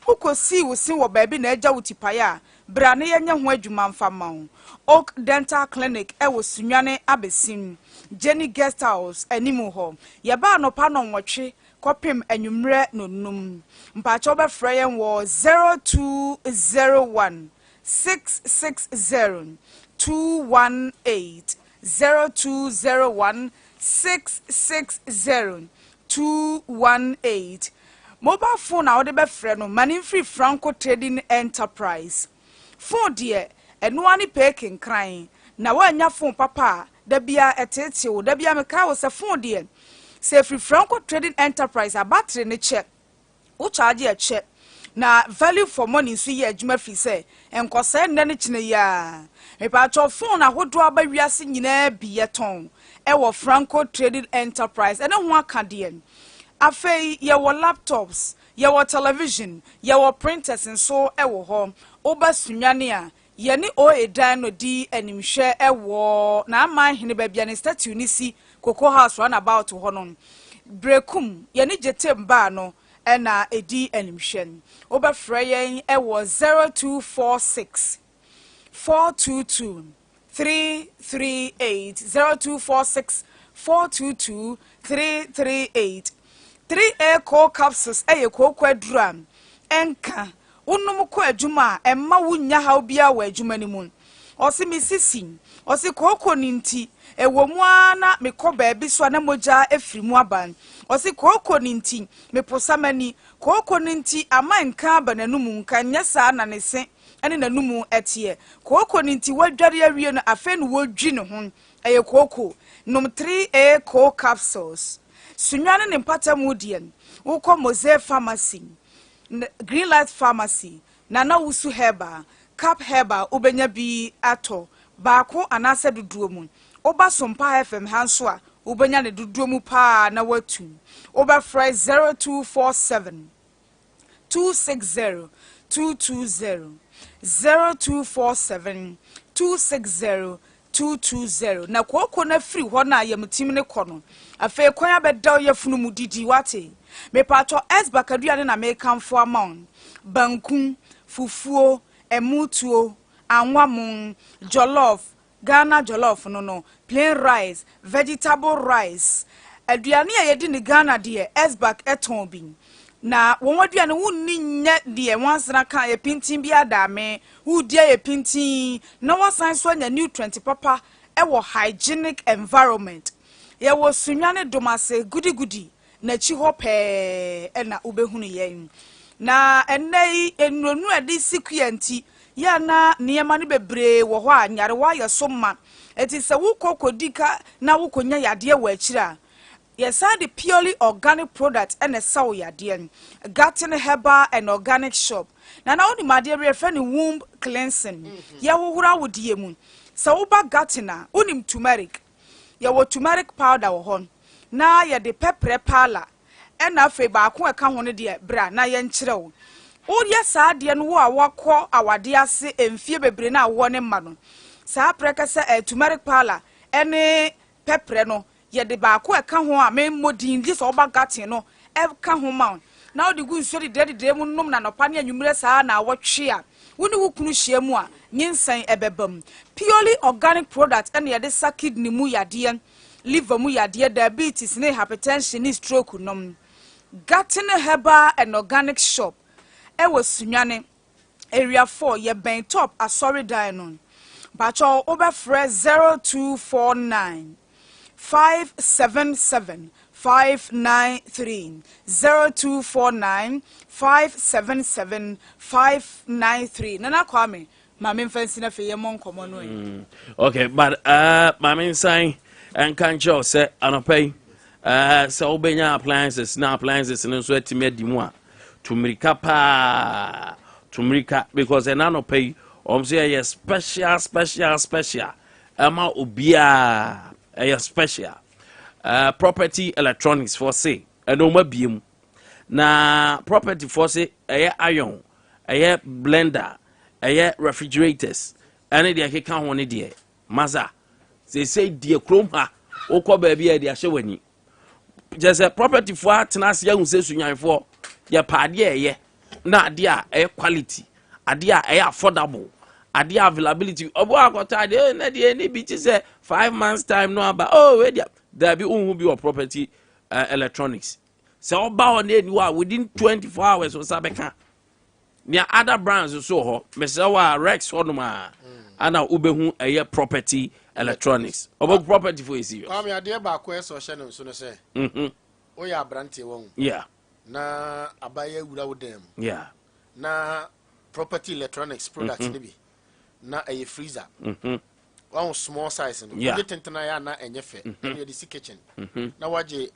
Ukosi wo sin wo baabi na agya wo tipaya. Bra ne ye nya ho adwuma mfa ma wo. Oak Dental Clinic e wo Sunyani abesim. Jenny Guest House animu hɔ. Ye ba no pa no nwɔtwe kopim anwumre no num. Mpacho be frɛ yen wo 0201 660 218 0201 660 218. Mobile phone na wode be frɛ no Money Free Franco Trading Enterprise. Phone deɛ ɛno ani peking kran na wanya phone papa da bia etete wo da bia meka wo sɛ phone deɛ sɛ Free Franco Trading Enterprise a battery ne check wo charge a check na value for money so ye adwuma fi se enkose nne ne kine ya me pa cho phone ahodo aba wiase nyina biye ton e wo Franco Trading Enterprise ene ho aka de afei ye wo laptops ye wo television ye wo printers nso e wo ho oba Sunyani a ye ni o edan no di animhwe e wo na aman hene ba bia ne statue ni si Cocoa House run about ho no brekum ye ni jetem ba no ena edi animhwen obafrɛ yen e wo 0246 422 338 0246 422 338 3A co capsules eye kokwa duram enka unum ko adwuma emma wunya ha obia wa adwuma ni mu osi misisi osi koko ninti ewo mu ana mekɔ baabi so na moja efiri mu aban osi koko ninti meposamani koko ninti amanka bananum nka nyesa na ne se ene nanum etie koko ninti wadware awie no afa no wodwi ne ho eye koko num 3A co capsules Sunyani ne mpatamu dien uko Mose Pharmacy Green Light Pharmacy Nana Wusu Herba Cap Herba ubenya bi ato baako anase duduo mu oba Sompa FM hanso a ubenya ne duduo mu pa na watu oba fry 0247 260 220 0247 260 220 na kwoko na free ho na yamtim ne kono afa kwan abeda yefunu mu didi wate me pato s bakaduane na me kamfo amount banku fufuo emutuo anwamun jollof Ghana jollof no plain rice vegetable rice aduane a yedi ni Ghana de s-back eton bi na won aduane wonni nya de wansana kan ye pintin bi adame wudi ye pintin na wasan so nya nutrient papa e wo hygienic environment ye wo Sunyani domase gudi na chi ho pe e na ubehunu yen na enei enunu ade sikuanti ya na niema ne bebre wo ho anyare wa ye so ma eti se wo kokodika na wo konya yade wa akira yes the purely organic product and a saw yade Garten Herbal and Organic Shop na oni made refer ni womb cleansing ya wo hura wo die mu se wo ba Garten onim turmeric ya wo turmeric powder wo hon na ya de pepper pala and afi ba ko eka ho ne de bra na ye nkyere wo Odia saa de no wo a wakɔ awade ase emfie bebre na wo ne ma no saa preka se turmeric powder ene pepper no ye de ba ko eka ho a me modin di so ba Garten no eka ho ma na odi gu nso de mu nom na nopa ne anwumre saa na wotwe a woni wo kunu hia mu a nyinsan ebebam purely organic product ene ye de sa kidney mu yade liver mu yade diabetes ne hypertension ne stroke nom Garten Herbal and Organic Shop e wo Sunyani area 4 ye ben top asori dinon bacho obefre 0249 577 593 0249 577 593 nana kwame mame mfansi na fe ye mon komo no okay but mame nsan and kan cho say anopai so obenya appliances na appliances no so atime di mu a tumrika pa tumrika because enano pay say a special ama obia a special property electronics for say enoma biem na property for say iron blender refrigerators ane de akeka ho ne de maza say de krom ha okọ ba bia de ahye wani just a property for atena ya hu se sunyan for ya paade na ade a quality ade a affordable ade availability obo akota de na de ni bi say 5 months time no aba we there be unhu bi property electronics so oba on any within 24 hours o sabeka nia other brands so ho mesewa Rex honoma ana ubehu property electronics obo property for isi come ya de ba ko so hye no so no say o ya brante won yeah na abaye wura wodam yeah na property electronics products ni bi na freezer one small size no yeah. Get tentana ya na enye fe e dey kitchen na waje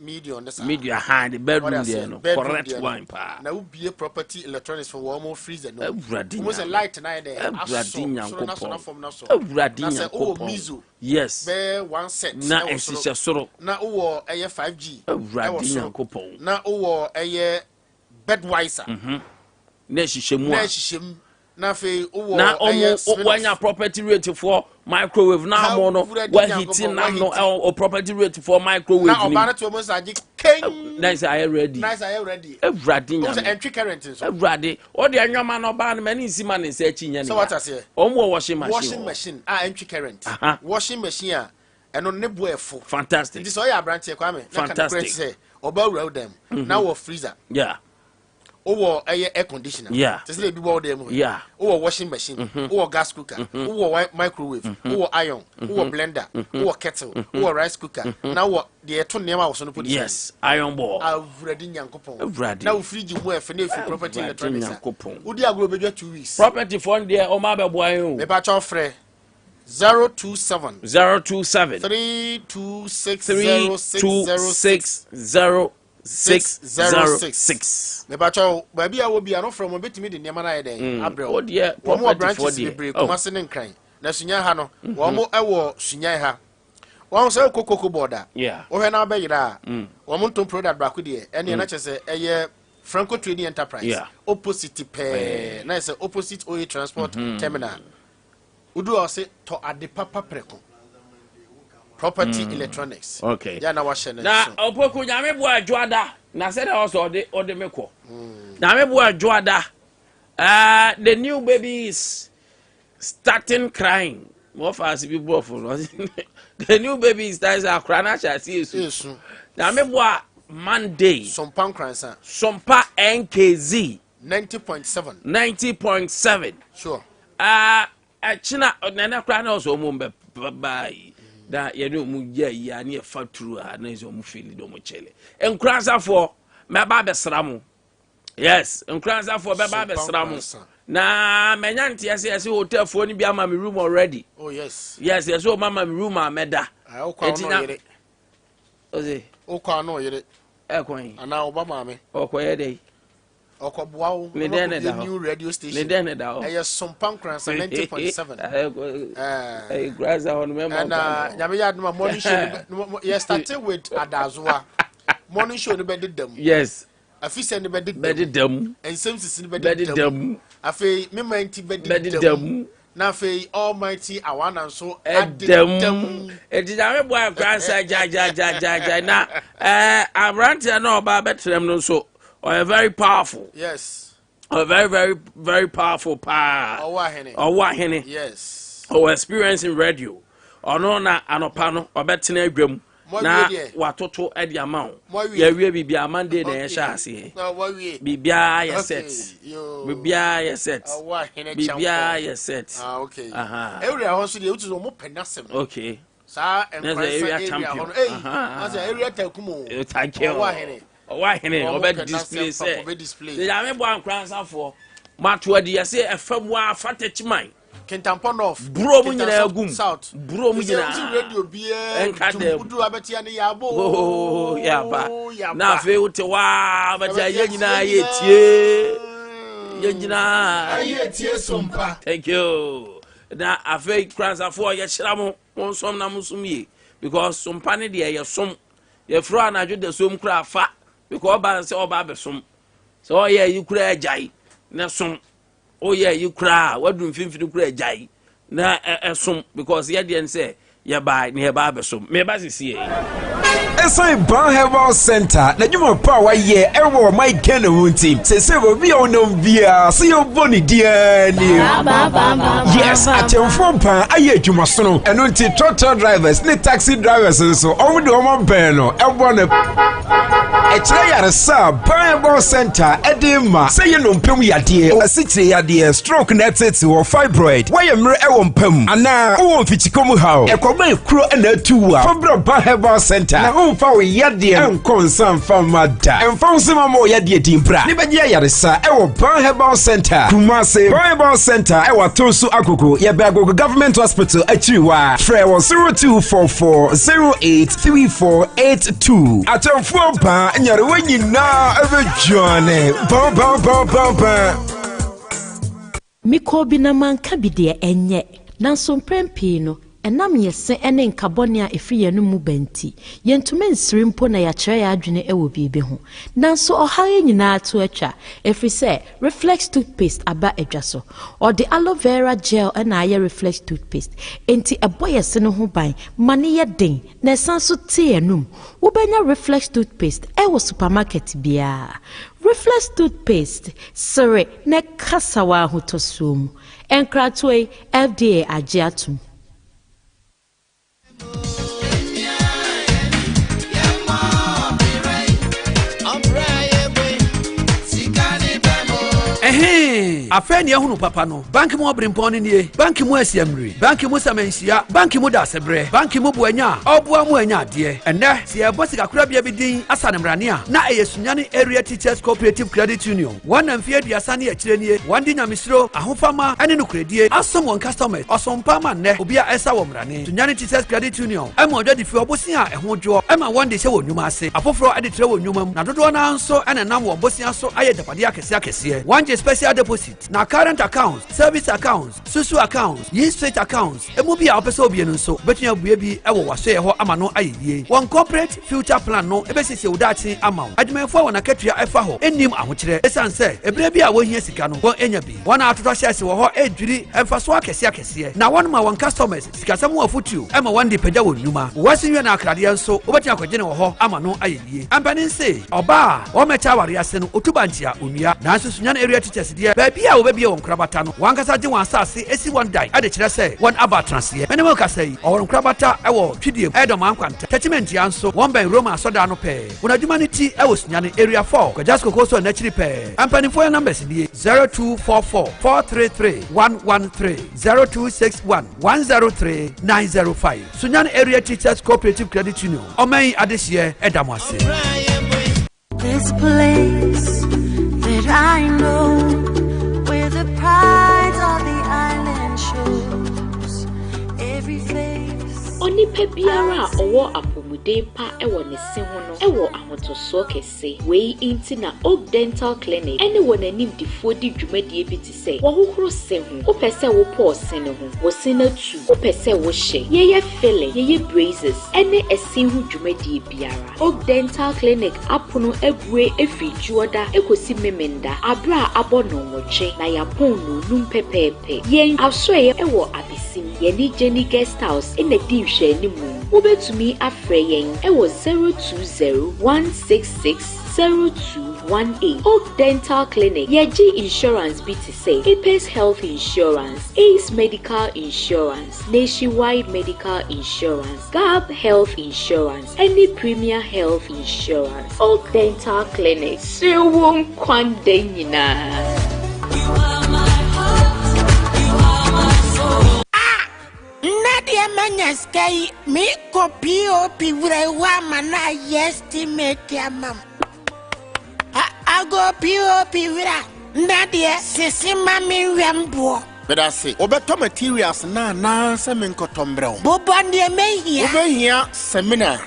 medium this media hand the bedroom there no correct one pa na ubie property electronics for one more freezer no almost a light na there so mizo yes be one set na esise soro na wo 5G na wo bedwiser na shishemu na fe wo na wanya property rate for microwave na mo no wa heating na no or property rate for microwave na obana to mo saji ken nice are ready everything nya so entry current so everyday o de anwama no ba na mani si ma ne se chi nya ne so what I say washing machine entry current washing machine a eno ne bo efo fantastic this all ya branch e kwa me na kan say oba wura dem na wo freezer yeah or air conditioner. Yeah. Just let people them. Yeah. Or washing machine. Or gas cooker. Or microwave. Or iron. Or blender. Or kettle. Or rice cooker. Now what the two name I was on put. Yes. Iron ball. I've read in Yankopon. Now fridge you more for property electronics. Would you go 2 weeks? Property fund there. O mabe boy. Me batch of free. 027 326 606 me bacho baby a wo bia no from obetimi de nema na yeden abrel o de property for the Kumasi ne nkran na sunya ha no wo mo ewo sunya ha wo so kokoko border wo hwe na ba yira wo mo ntom product brako de ene na chese eye Franco Trading Enterprise opposite pe na say opposite OA Transport Terminal udu o se to ade papa preko property electronics okay ya na wa shene na opoku nyame bo adwoada na say also ode meko na me bo adwoada the new baby is starting crying more fast people for the new baby starts crying na sha see esu na me bo Monday Sompa Kransa Sompa NKZ 90.7 sure china na cry na also mo bye da ye no mu ya na faturu na zo mu feel do mu chele enkransa for me ba be sramu yes enkransa for be ba be sramu na menya ntia se hotel for ni bi ama me room already oh yes so mama me room ameda etinya oze okwa no yire ekwan ana obama me okoye dey okobua wo the new radio station eye Sompa Kransa 90.7 graza on me and nyame ya no morning show you started with Adazoa morning show no be dem yes afise no be dem and same no be dem afei me manti be dem na afei almighty awana so dem ejame bo akransa ja na abrante na oba betrem no so or very powerful yes or very powerful pa owa hene yes or experience in radio or no na anopa no obetena adwam na watoto e dia ma ya wie bibia Monday na ya sha ase bibia ya set bibia ya set bibia ya set okay area hoso de utu mo penasem okay sa area champion area takumo thank you why hene obed display say the yame bo ankransa for matwa di say efam wa fatachman Kintampo of bro mu nyina agum south bro mu nyina radio bia udu abetia ne yabo ya ba na fe wote wa abetia ye nyina ye tie Yejina. Aye tie Sompa. Thank you. Na afei kransa fo ye kyera mo wonsom na musum ye because sompa ne de ye som ye fro anadwo de som kura fa because ba se oba be som so ye yi kura agai na som o ye yi kura wadu mfimfini kura agai na som because ye de say ye ba ne ye ba be som me ba sisi ye Esai Ban Herbal Center na juma power ye ewo my Ghana team se we be on bia see your boni dia ni yes atemfo pan aye adwuma so no eno nti tractor drivers ne taxi drivers so omo de omo ben no ewo ne ekire yare sa Ban Herbal Center edema say no mpem yade asichire yade stroke netete or fibroid why emre ewo mpem ana owo mfichikomu hawo ekoba ekuro na atuwa fobro Ban Herbal Center na fa we yade enkonsan fa mada enfonse mama yade dimpra ne beje yaresa ewo Ban Herbal Center Kumase Ban Herbal Center ewo Tonsu Akoko ye Agogo Government Hospital achiriwa frɛ 0244083482 atamfo ba nyare wanyina ebejone ba Miko bi na manka bi de enye nanso mprempi no enam yese ene nkabone a efriye no mu banti yentume nsiri mpo na ya kyerɛ ya adwene ewo bibi ho nanso ɔhaye nyina ato atwa efri sɛ reflex toothpaste aba adwa so or the aloe vera gel na aye reflex toothpaste enti eboyese no ho ban mane ye den na sanso te enum wo benya reflex toothpaste ewo supermarket bia reflex toothpaste sere ne kasawa hotosuom enkratoi FDA agye atum afeni ehunu papa no bank mu obrimpon nie bank mu asiamri bank mu samansia bank mu dasebre bank mu buanya obua mu anya de ene se e bosi kakura bia bidin asanemrane a na Sunyani area teachers cooperative credit union wana mfie aduasa ne akire nie wandi nyamisiro ahofama ene no kredie asom won customers osompa ma ne obi a esa wo mrane Sunyani teachers credit union ema odwadi fi obosi a ehudwo ema wande se wo nyuma ase afoforo ade tre wo nyuma na dodo na nso ene nam wo bosi aso aye dapade akese wanje special deposit na current accounts, service accounts, susu accounts, straight accounts. Emu bi a opese obi no so betunya bue bi e wo waso ye ho ama no ayedie. One corporate future plan no ebesisi udachi ama. Adwumanfo wona katua efa ho enim ahokyere. Esan se ebre bi a wo hia sika no won enya bi. Wona atoto hyese wo ho edwiri emfaso akese. Na won ma won customers sikasam wo afutu ema won de pagya wo nnuma. Wasinwe na akrade nso obetunya kwagye wo ho ama no ayedie. Ampanin se oba o mecha ware ase no otubantia onua. Na Sunyani area teachers de baby a obebi won krabata no wankasa je wan asase esi won dai ade kire se won aba transie menemo kasa yi won krabata ewo twidiem edom ankwanta attachment ya nso won ben Roma soda no pe won adwuma ne ti ewo Sunyani area 4 kwajasko koso na chiri pe ampanifo numbers die 0244433113 0261103905 Sunyani area teachers cooperative credit union omen adehie edamwase this place that I know where the pride of the island shows every face. Onipa biara owo apomuden pa ewo ne se ho no ewo ahotoso kese wei inti na Oak Dental Clinic ene won anim difo di dwumadie bi ti se wo hohoro se ho wo pese wo pause ne ho wo se na tu wo pese wo hye ye filling ye braces ene ese ho dwumadie biara Oak Dental Clinic apono ebue efijuoda ekosi memenda abra abono woche na yapon no num pepepe yen asoye ewo abisim ye ni Jenny Guest House in the hwɛ animu wobetumi afrɛ yɛn ɛwɔ 020-166-0218 Oak Dental Clinic yɛgye insurance bi te sɛ Apes Health Insurance, Ace Medical Insurance, Nationwide Medical Insurance, Gab Health Insurance, any Premier Health Insurance. Oak Dental Clinic Sirwon Kwande nyinaa. Nadia Manyaskay, me copy of Mana estimate ya mam. I go POP Nadia, Sissy Mammy Rambo. But I say, obeto materials na se me nkotombre. Bobo ne me here. Obehia seminar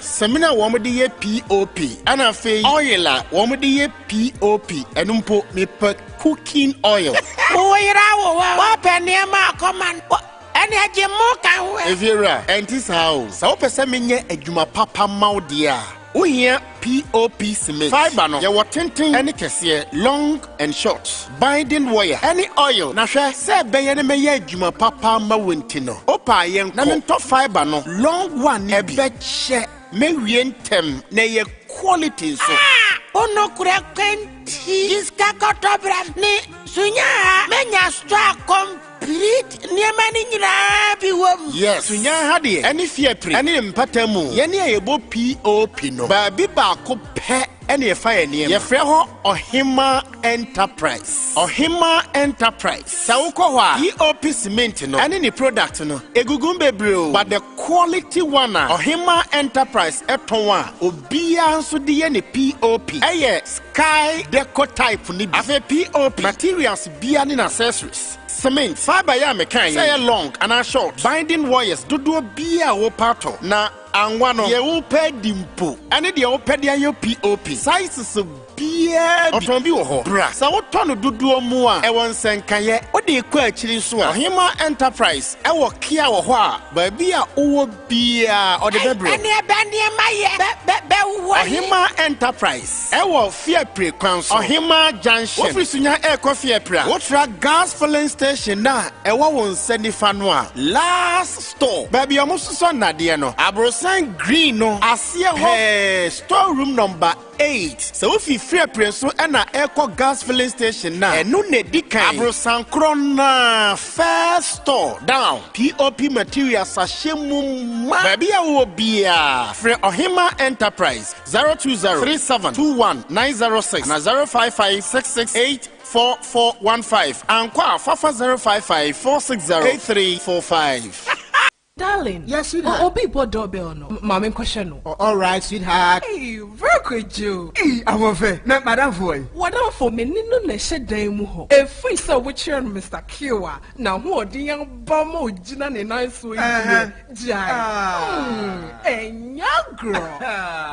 wo de ye POP. Ana fe oil a wo de ye POP. Enumpo me pe cooking oil. Oh, ira wo pene ma command. Ani aje mo kan we. Evira, entis how. So pese menye adwuma papa maudia. Uhia POP cement. Fiber no. Ye watenten any kese long and short. Binding wire. Any oil. Na hwe se beye ne meye adwuma papa ma wenti no. Opa yen na me to fiber no. Long one e be che me wientem na ye quality so. Ono kure kwenti. Iska kotobra ni sunya menya stra complete niamani nyina bi wom. Yes, sunya hade any fear pre. Any mpatamu. Ye ne yebo POP no. Ba bi ba ko pe ene ye fire ne. Ye frɛ ho Ohima Enterprise. Ohima Enterprise. Sa wokɔ hɔ a POP cement no. Ene ni product no. Egugum bebreo. But the quality one Ohima Enterprise eton a obia nso de ye ne POP. Eye sky deco type ni bi. Afa POP materials bia ne accessories. Cement fiber ya mekan say long and short. Binding wires dodo bia wo pato na anwa ye wo pɛ dimpo ane de wo pɛ de ayo POP sizes bia oton bi wo ho bra sa wo tono dodo mu a e won senkaye wo de kɔ akiri so a Ohima Enterprise e wo kia wo ho a ba bia wo bia o de bebre ane ba ne maye be wo Ohima Enterprise e wo fear pre kwan so Ohima Junction wo frisunya e kɔ fear pre wo tra gas filling station na e wo won sani fa no a last store ba bia mo so na de no Abrosan green no asie ho storeroom number 8 so if you free preso na echo gas filling station na enu ne dikan Abrosan krona first store down POP materials ashemu baby a wo bia free Ohima Enterprise 02037219006 na 0556684415 and kwa fafa 05546083345. Darling. Yes, sweetheart. Obi bought doorbell no. Mommy question no. All right, sweetheart. Hey, very good you. Hey, I'm over. Not madam for you. What for me? Nino ne shedai mu ho. If we saw which year Mr. Kiwa. Now who are the young bamo jina ne nice way. Jai. Enya girl.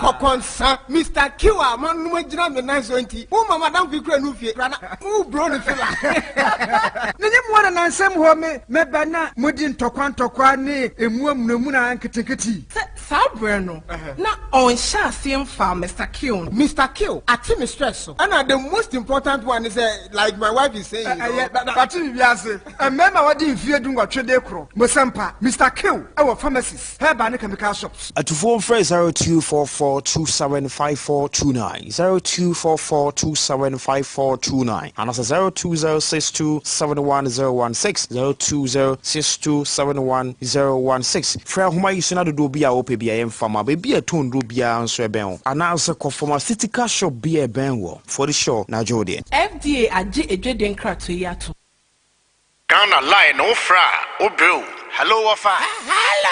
Kokonsa, Mr. Kiwa man no jina ne nice way. Oh, madam pikra no fie. Oh, bro no feel. Nenya mo na nansem ho me bana modin tokwan ne emuam na mu na nketeketi. Sabre no. Na on sha same farm Mr. Kill. Mr. Kill, ati me stress so. And the most important one is like my wife is saying. But you be say, remember what the fear do what trade kro. Sompa, Mr. Kill, our pharmacist. Herb and chemical shops. At phone phrase 0244275429 0244275429 and also 0206271016 0206271016 fra homa yisuna do bia wo pe bia yem fama be bia ton do bia nso eben announce ko pharmaceutical shop bia ben wo for the show na jode FDA age edweden krato yato Ghana line no fra obro hello wafa Hello.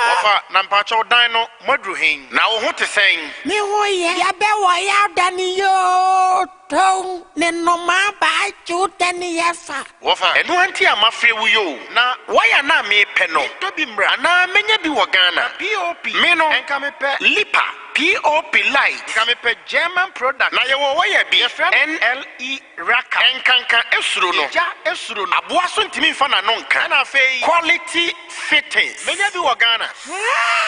wafa nampa cho dan no madru hin na wo ho te sen Me wo ye ya be wo ya dani yo ton ne no ma ba chu tani ya fa wafa enu anti amafre wu yo na waya na me pe no to bi mra na menya bi wo Ghana POP me no enka me pe lipa POP light enka me pe German product na ye wo waya bi NLE raka enkanka esuro no ja esuro no aboa so ntimi fa na no nka na afei quality fittings menya bi wo Ghana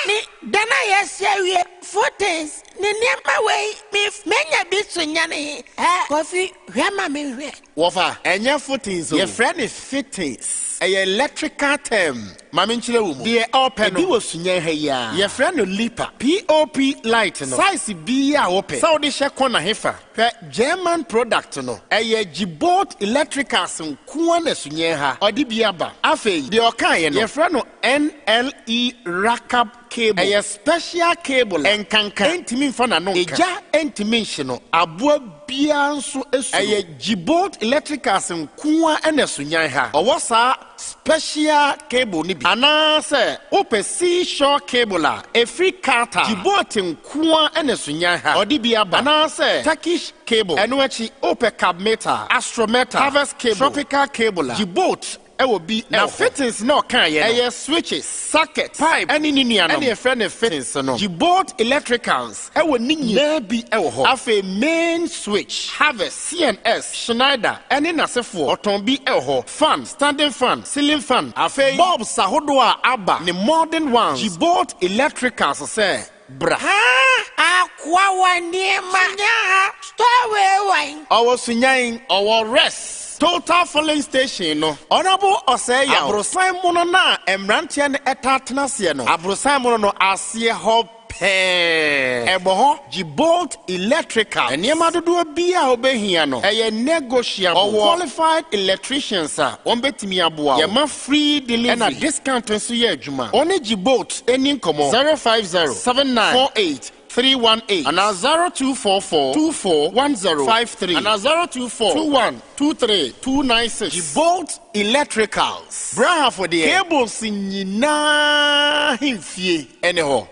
ni dana yes ye footings ni niema we me menya bi Sunyani coffee hwema me hwe wafa enya fittings ye friend fittings a electrical term mami nchire wo mu de open bi wo Sunya ha ya ye friend lipa POP light no size bi a wo pe so de hye kona hefa hwe German product no a Gibot electricals nko na Sunya ha odi bi aba afei de okan ye no ye friend no NLE rackup cable a special cable enkanka entimi mfa na no eja entimi hye no aboa bia nso esu a Gibot electricals nko na Sunya ha owo sa special cable ni bi ana se ope seashore cable a free carter Gibot nko na Sunya ha odi bi aba ana se Turkish cable eno achi ope cab meter astrometer harvest cable tropical cable Gibot will be now fittings no can ye switches, sockets, pipe, any niano, any friend fittings no. You bought electricals, will need be have a main switch, have a CNS, Schneider, any nasefo, or tombi fan, standing fan, ceiling fan, have a Bob Sahodwa Abba, the modern ones. You bought electricals, say. Bra. Our Sunyani, our rest. Total filling station, no. Honorable Oseya. Abrosai Monona, Emrantian etatnasiano. Abrosai Monono, Asia Hope. Eboho, Jibolt Electrical. And Yamadu do a beer obehiano. A negotiable or qualified electrician, sir. Ombetimiabua. Yama free delivery and a discount on Suyajuma. Only Jibolt, any common 050 318 and 0244-241053 and 024-2123-296. Jibolt Electricals. Braha for the cables in Yina Himfie anyhow.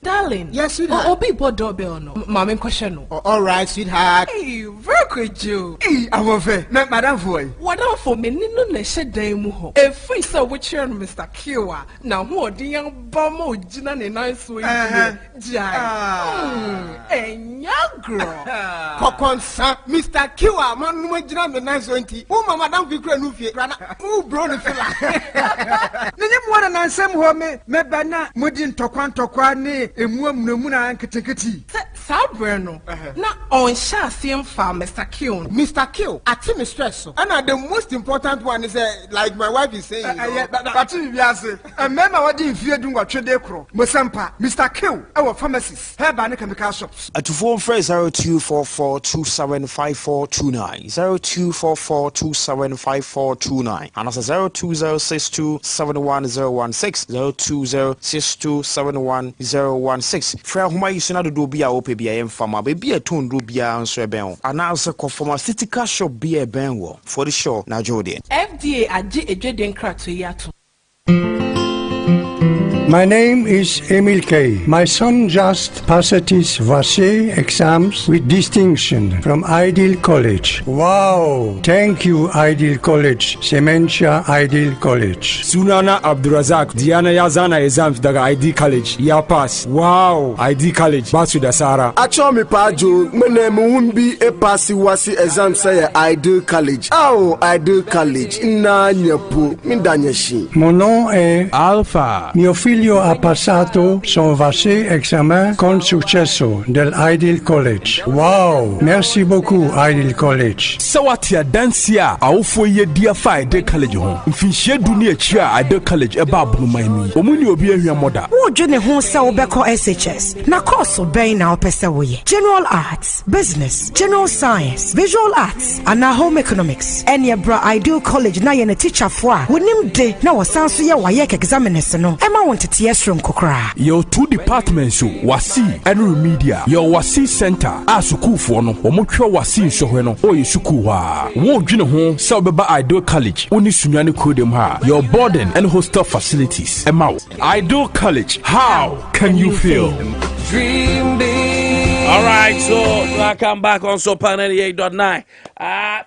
Darling. Yes, sweetheart. Obi bought doorbell no. Mama question. All right, sweetheart. Hey, very good you. Hey, I'm over. Madam boy. What up for me? Nino ne shed daimu ho. If we saw which year Mr. Kiwa. Now who the young bomb jina ne nice way. Jai. Young girl. Kokonsa, Mr. Kiwa, man, no jina ne nice way. Oh, Madam Vicre Nufi. Oh, bro, the fella. Nene mwana na nsem ho me bana mudin tokwan ne emuna nketeketi. Sabreno. Na on sha same farm Mr. Kill. Mr. Kill, at me stress so. And the most important one is like my wife is saying. But you say, remember what you fear doing what trade kro. Sompa, Mr. Kill, our pharmacist. Herb and chemical shops. To phone phrase 0244275429 0244275429 and as 0206271016 0206271016 Fra huma yisuna do bia ope bia emfama be bia ton do bia nso eben announce ko pharmaceutical shop bia eben wo for the show na jode FDA age edweden krato yato. My name is Emil K. My son just passed his VASE exams with distinction from Ideal College. Wow! Thank you, Ideal College. Sementia Ideal College. Sunana Abdurazak Diana Yazana exams daga ID College. Ya pass. Wow! ID College. Basu da Sara. Acho mi pajo mene muumbi e pasi wasi exam say Ideal College. Oh, Ideal College. Na nyepo mindanyeshi. Mon nom est Alpha. Mio figlio ha passato son VASE examen con successo del Ideal College. Wow! Merci beaucoup, Ideal College. Sawatia dansia awofo ye dia fa Ideal College ho. Mfinhie duni achi a Ideal College e ba bunu manmi. Omuni obi ahia moda. Wo dwene ho se wo beko SHS. Na course ben na opese wo ye. General Arts, Business, General Science, Visual Arts, and Home Economics. Enya bra Ideal College na ye ne teacher fo a wonim de na wosanso ye wayek examiners no. Ema wonte yes room kokra. Your 2 departments so wasi and media. Your wasi center asuku for no. Omotwa wasi shohwe no. O yesuku ha. Wo dwene ho se obeba Ideal College. Oni Sunyani kodem ha. Your boarding and hostel facilities. Emma. Ideal College. How can you feel? Dream big. All right, so I come back on Sompa 98.9.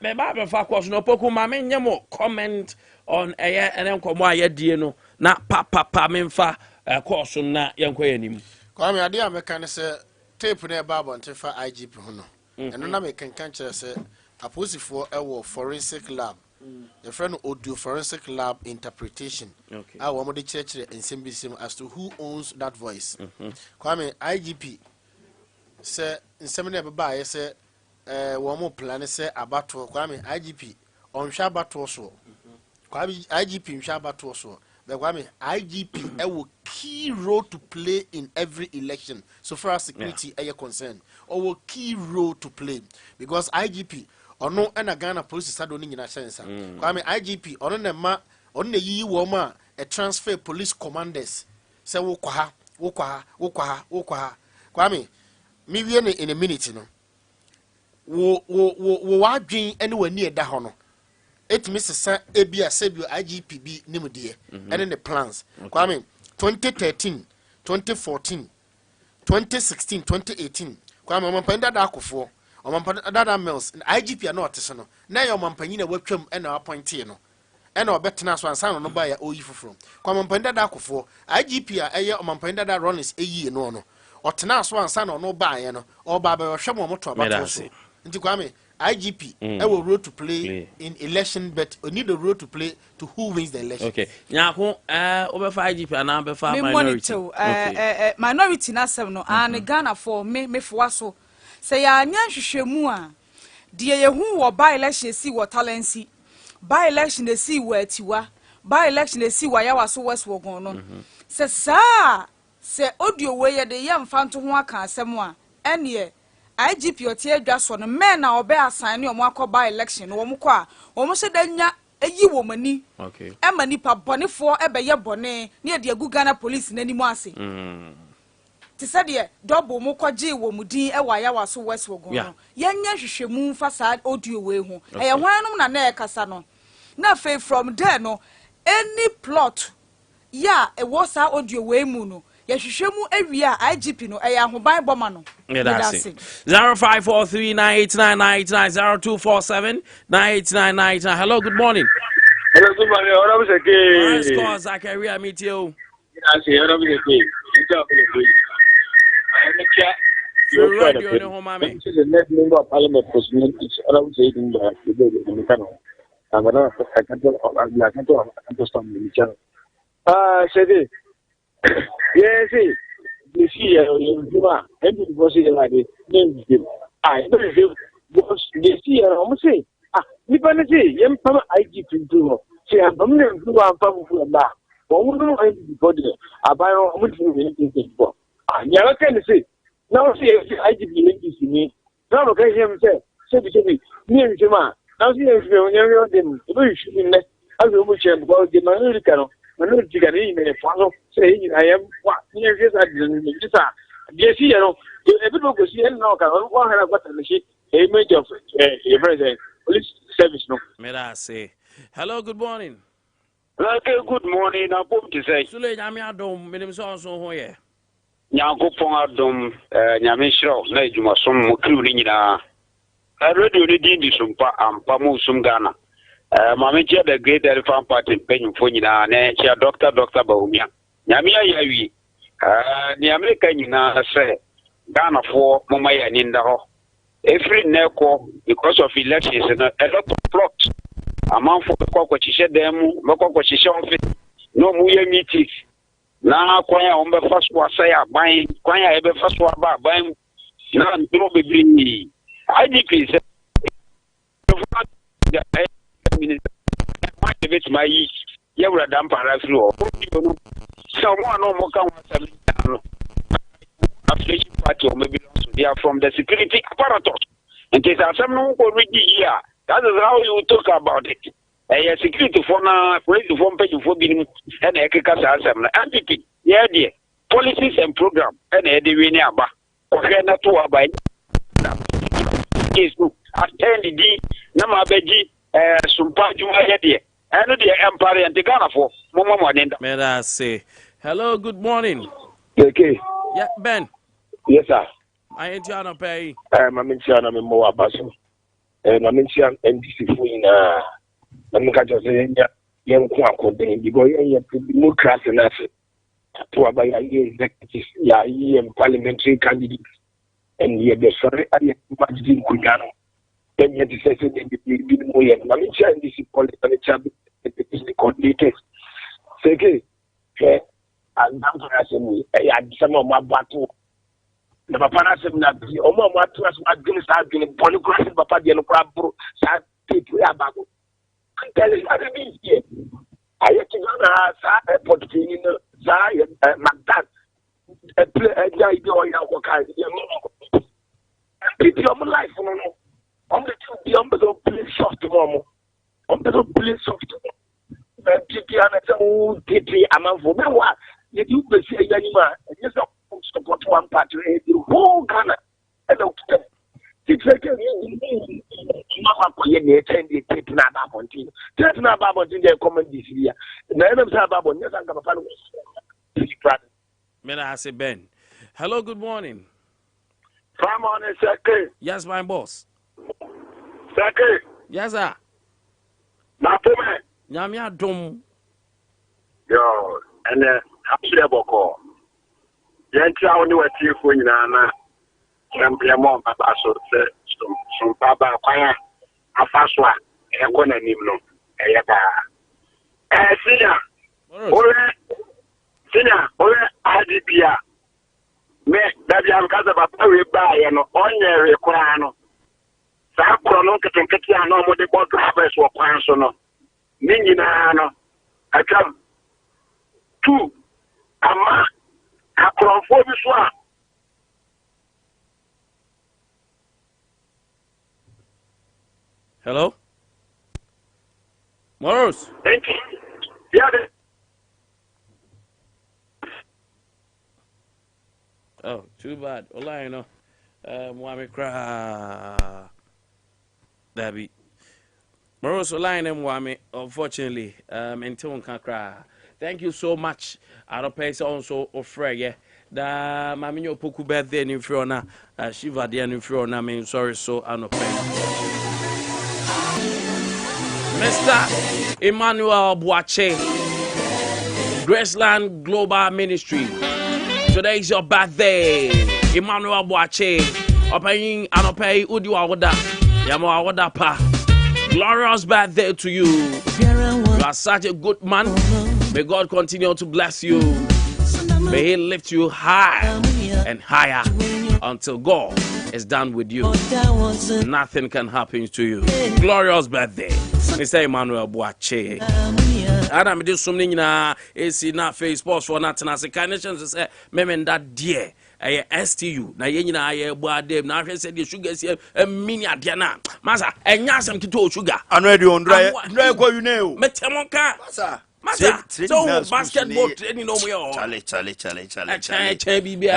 Me ba fa question no poku ma me nyemo comment on eye enen komo aye die no. Na papa memfa course na yenkoye nim kwame Adea meka ne se tape na ba bonte fa IGP ho no eno na me kenkan kire se aposifo ewo forensic lab the friend audio forensic lab interpretation a wo mo de kire ensembisim as to who owns that voice kwame IGP se nsem na beba ye se wo mo plan se abato kwame IGP onhwa abato so kwame IGP nhwa abato so. But IGP will key role to play in every election so far as security is concerned, or will key role to play because IGP or no and a Ghana police is doing in a sense. IGP on the ye woman a transfer police commanders say wokwaha. Kwame, me in a minute, you know. Wo anywhere near that honor. It Mrs. Abia Sebio IGPB Nimudie and in the plans. Kwame 2013, 2014, 2016, 2018. Kwame Mampanda Dakufo, or Mampanda Mills, and IGP are not artisanal. Now your Mampania webcam and our appointee. ɛna ɔbɛtena so ansa no ba ya oyi foforo kwamampan dada akofo IGP a ɛyɛ ɔmampan dada Rollins eyi no ɔtena so ansa no ba ya no ɔba ba hwɛ mo moto abato so nti kwame IGP will role to play in election, but we need a role to play to who wins the election. Okay. Nyako, over IGP and I'm before minority. Minority na sem no and Ghana for me for so. Say ya hwehwemu a de ye hu wo by election see what talent by election they see where tiwa by election they see where ya was west wo gon no. Say say audio we ye de ye mfa nto ho aka asem a ene IGP otie adwa so no men na obe assign omo akoba election no omo kɔ a omo se da nya eyi wo mani okay e mani pa bonefo e be ye bone na ye de agu Ghana police nanimu ase ti se de double mo kɔgye wo mudin e wa ya waso west wo gon no ye nya hwehwemu fa sa audio we hu e ye hwanum na e kasa no na fe from there no any plot ya e was audio we mu no yehwehwemu awia IGP no eya hoban boma no 0543989999 hello good morning good morning ora buseke let's go Zakaria meet you ora buseke radio ne ho mame this is the next member of parliament president ora buseke the kano amana I can't stop me say yes, you see, you are every person like this. I don't feel because they see and almost say, you can say, young Pama IGP to say, I'm going to do a powerful back. But we don't have anybody. I buy all much anything for. I never can say, now see IGP to me. Now look at him say, me and Jima. Now see if you're them, you should be less. I will much about the minority. Minority can even follow saying I am what near his administrator. Yes, you know, everyone goes here now. One have got a major of a president police service. No, may I say hello, good morning. Okay, good morning. I'm going to say, Sule Yamiadom, Minim so here. Yanko Pongadom, Yamisho, Najuma, some Kulina. I read you the Sompa and Pamu Sumgana. Mama chair the great elephant party penny for you now, Doctor Bahumia. Yamia Yavi, the American say, Ghana for Momaya Nindaho. Every neko because of elections and a lot of plots. Among for the Cocochish them, Mocochish office, no Muya meetings. Now, Quaya on the first was say, buying, Quaya ever first was buying, none, no baby. I decrease. My you were damp floor. Someone no more come affiliation party or maybe they are from the security apparatus. And there's some no already here. That is how you talk about it. A security for now, police form page for being an Ekaka entity. Yeah, dear. Policies and program and Eddie Winaba. Or not to abide. Yes, attend the Namabeji. Sompa Juma Adea, and the Empire and the Ghana for Mama. May I say hello, good morning. Okay. Yeah, Ben. Yes, sir. I ain't trying to pay. I'm Minchian and Moa Basso. And I'm Minchian and Discipline. I'm catch us in young Quaco, the boy, more class and asset. To a by executive, and parliamentary candidates. And yet the sorry, I imagine Kugano. Then you say that you did more yet. I'm in this political coordinators. Say, I'm not asking I had some of my battle. The Papa said that the Oma Matus against I've been polygraph, Papa Diano Crabro, Sad people about. Tell us, I mean, here. I had to go to a Portuguese, Magdad, a play a guy going out of people of life. I'm the two play soft tomorrow. I'm the play soft tomorrow. Oh, Titi, I'm a woman. What? You do the same anymore. And you don't support one party. The whole Ghana. And okay. It's like Mama Koye attend the Titi Nababontin. Titi Nababontin, they come this year. And I don't have Babon. Yes, I'm going to follow. May I say, Ben? Hello, good morning. Come on, Sake. Yes, my boss. Sake. Yes, sir. Napome. nyame adom yo ene hapse boko yentia oni watiefo nyina na champion papa so se Sompa ba kwaya afaso a eko na nim no eye ba Sinya ole adipia me dabi am kaza papa we ba ye no onyere kura no sa kro no ketenkete a no mo de bo drivers wo kwan so no ni nyina no atwa 2 ama akronfo bi so a hello Morris yeah oh too bad ola you know mwame kra dabi Morris ola you mwame unfortunately until nka kra thank you so much I don't pay so offer yeah da mami nyo poku birthday ni friona shiva dia ni friona me sorry so I no pay Mr. Emmanuel Boache, Graceland Global Ministry. Today is your birthday. Emmanuel Boache. Opaying and opay Udi Wawada. Yamo Wawada pa. Glorious birthday to you. You are such a good man. May God continue to bless you. May He lift you high and higher until God is done with you. Nothing can happen to you. Glorious birthday, Mr. Emmanuel Boache. Adam did something na AC na Facebook for not na se connections say memen that dear STU na ye nyina ye bo dem na hwe say the sugar say mini ade na masa enya asem tito sugar anu e de ondra kwa you know metemonka masa so basketball training no mo yo chale bibia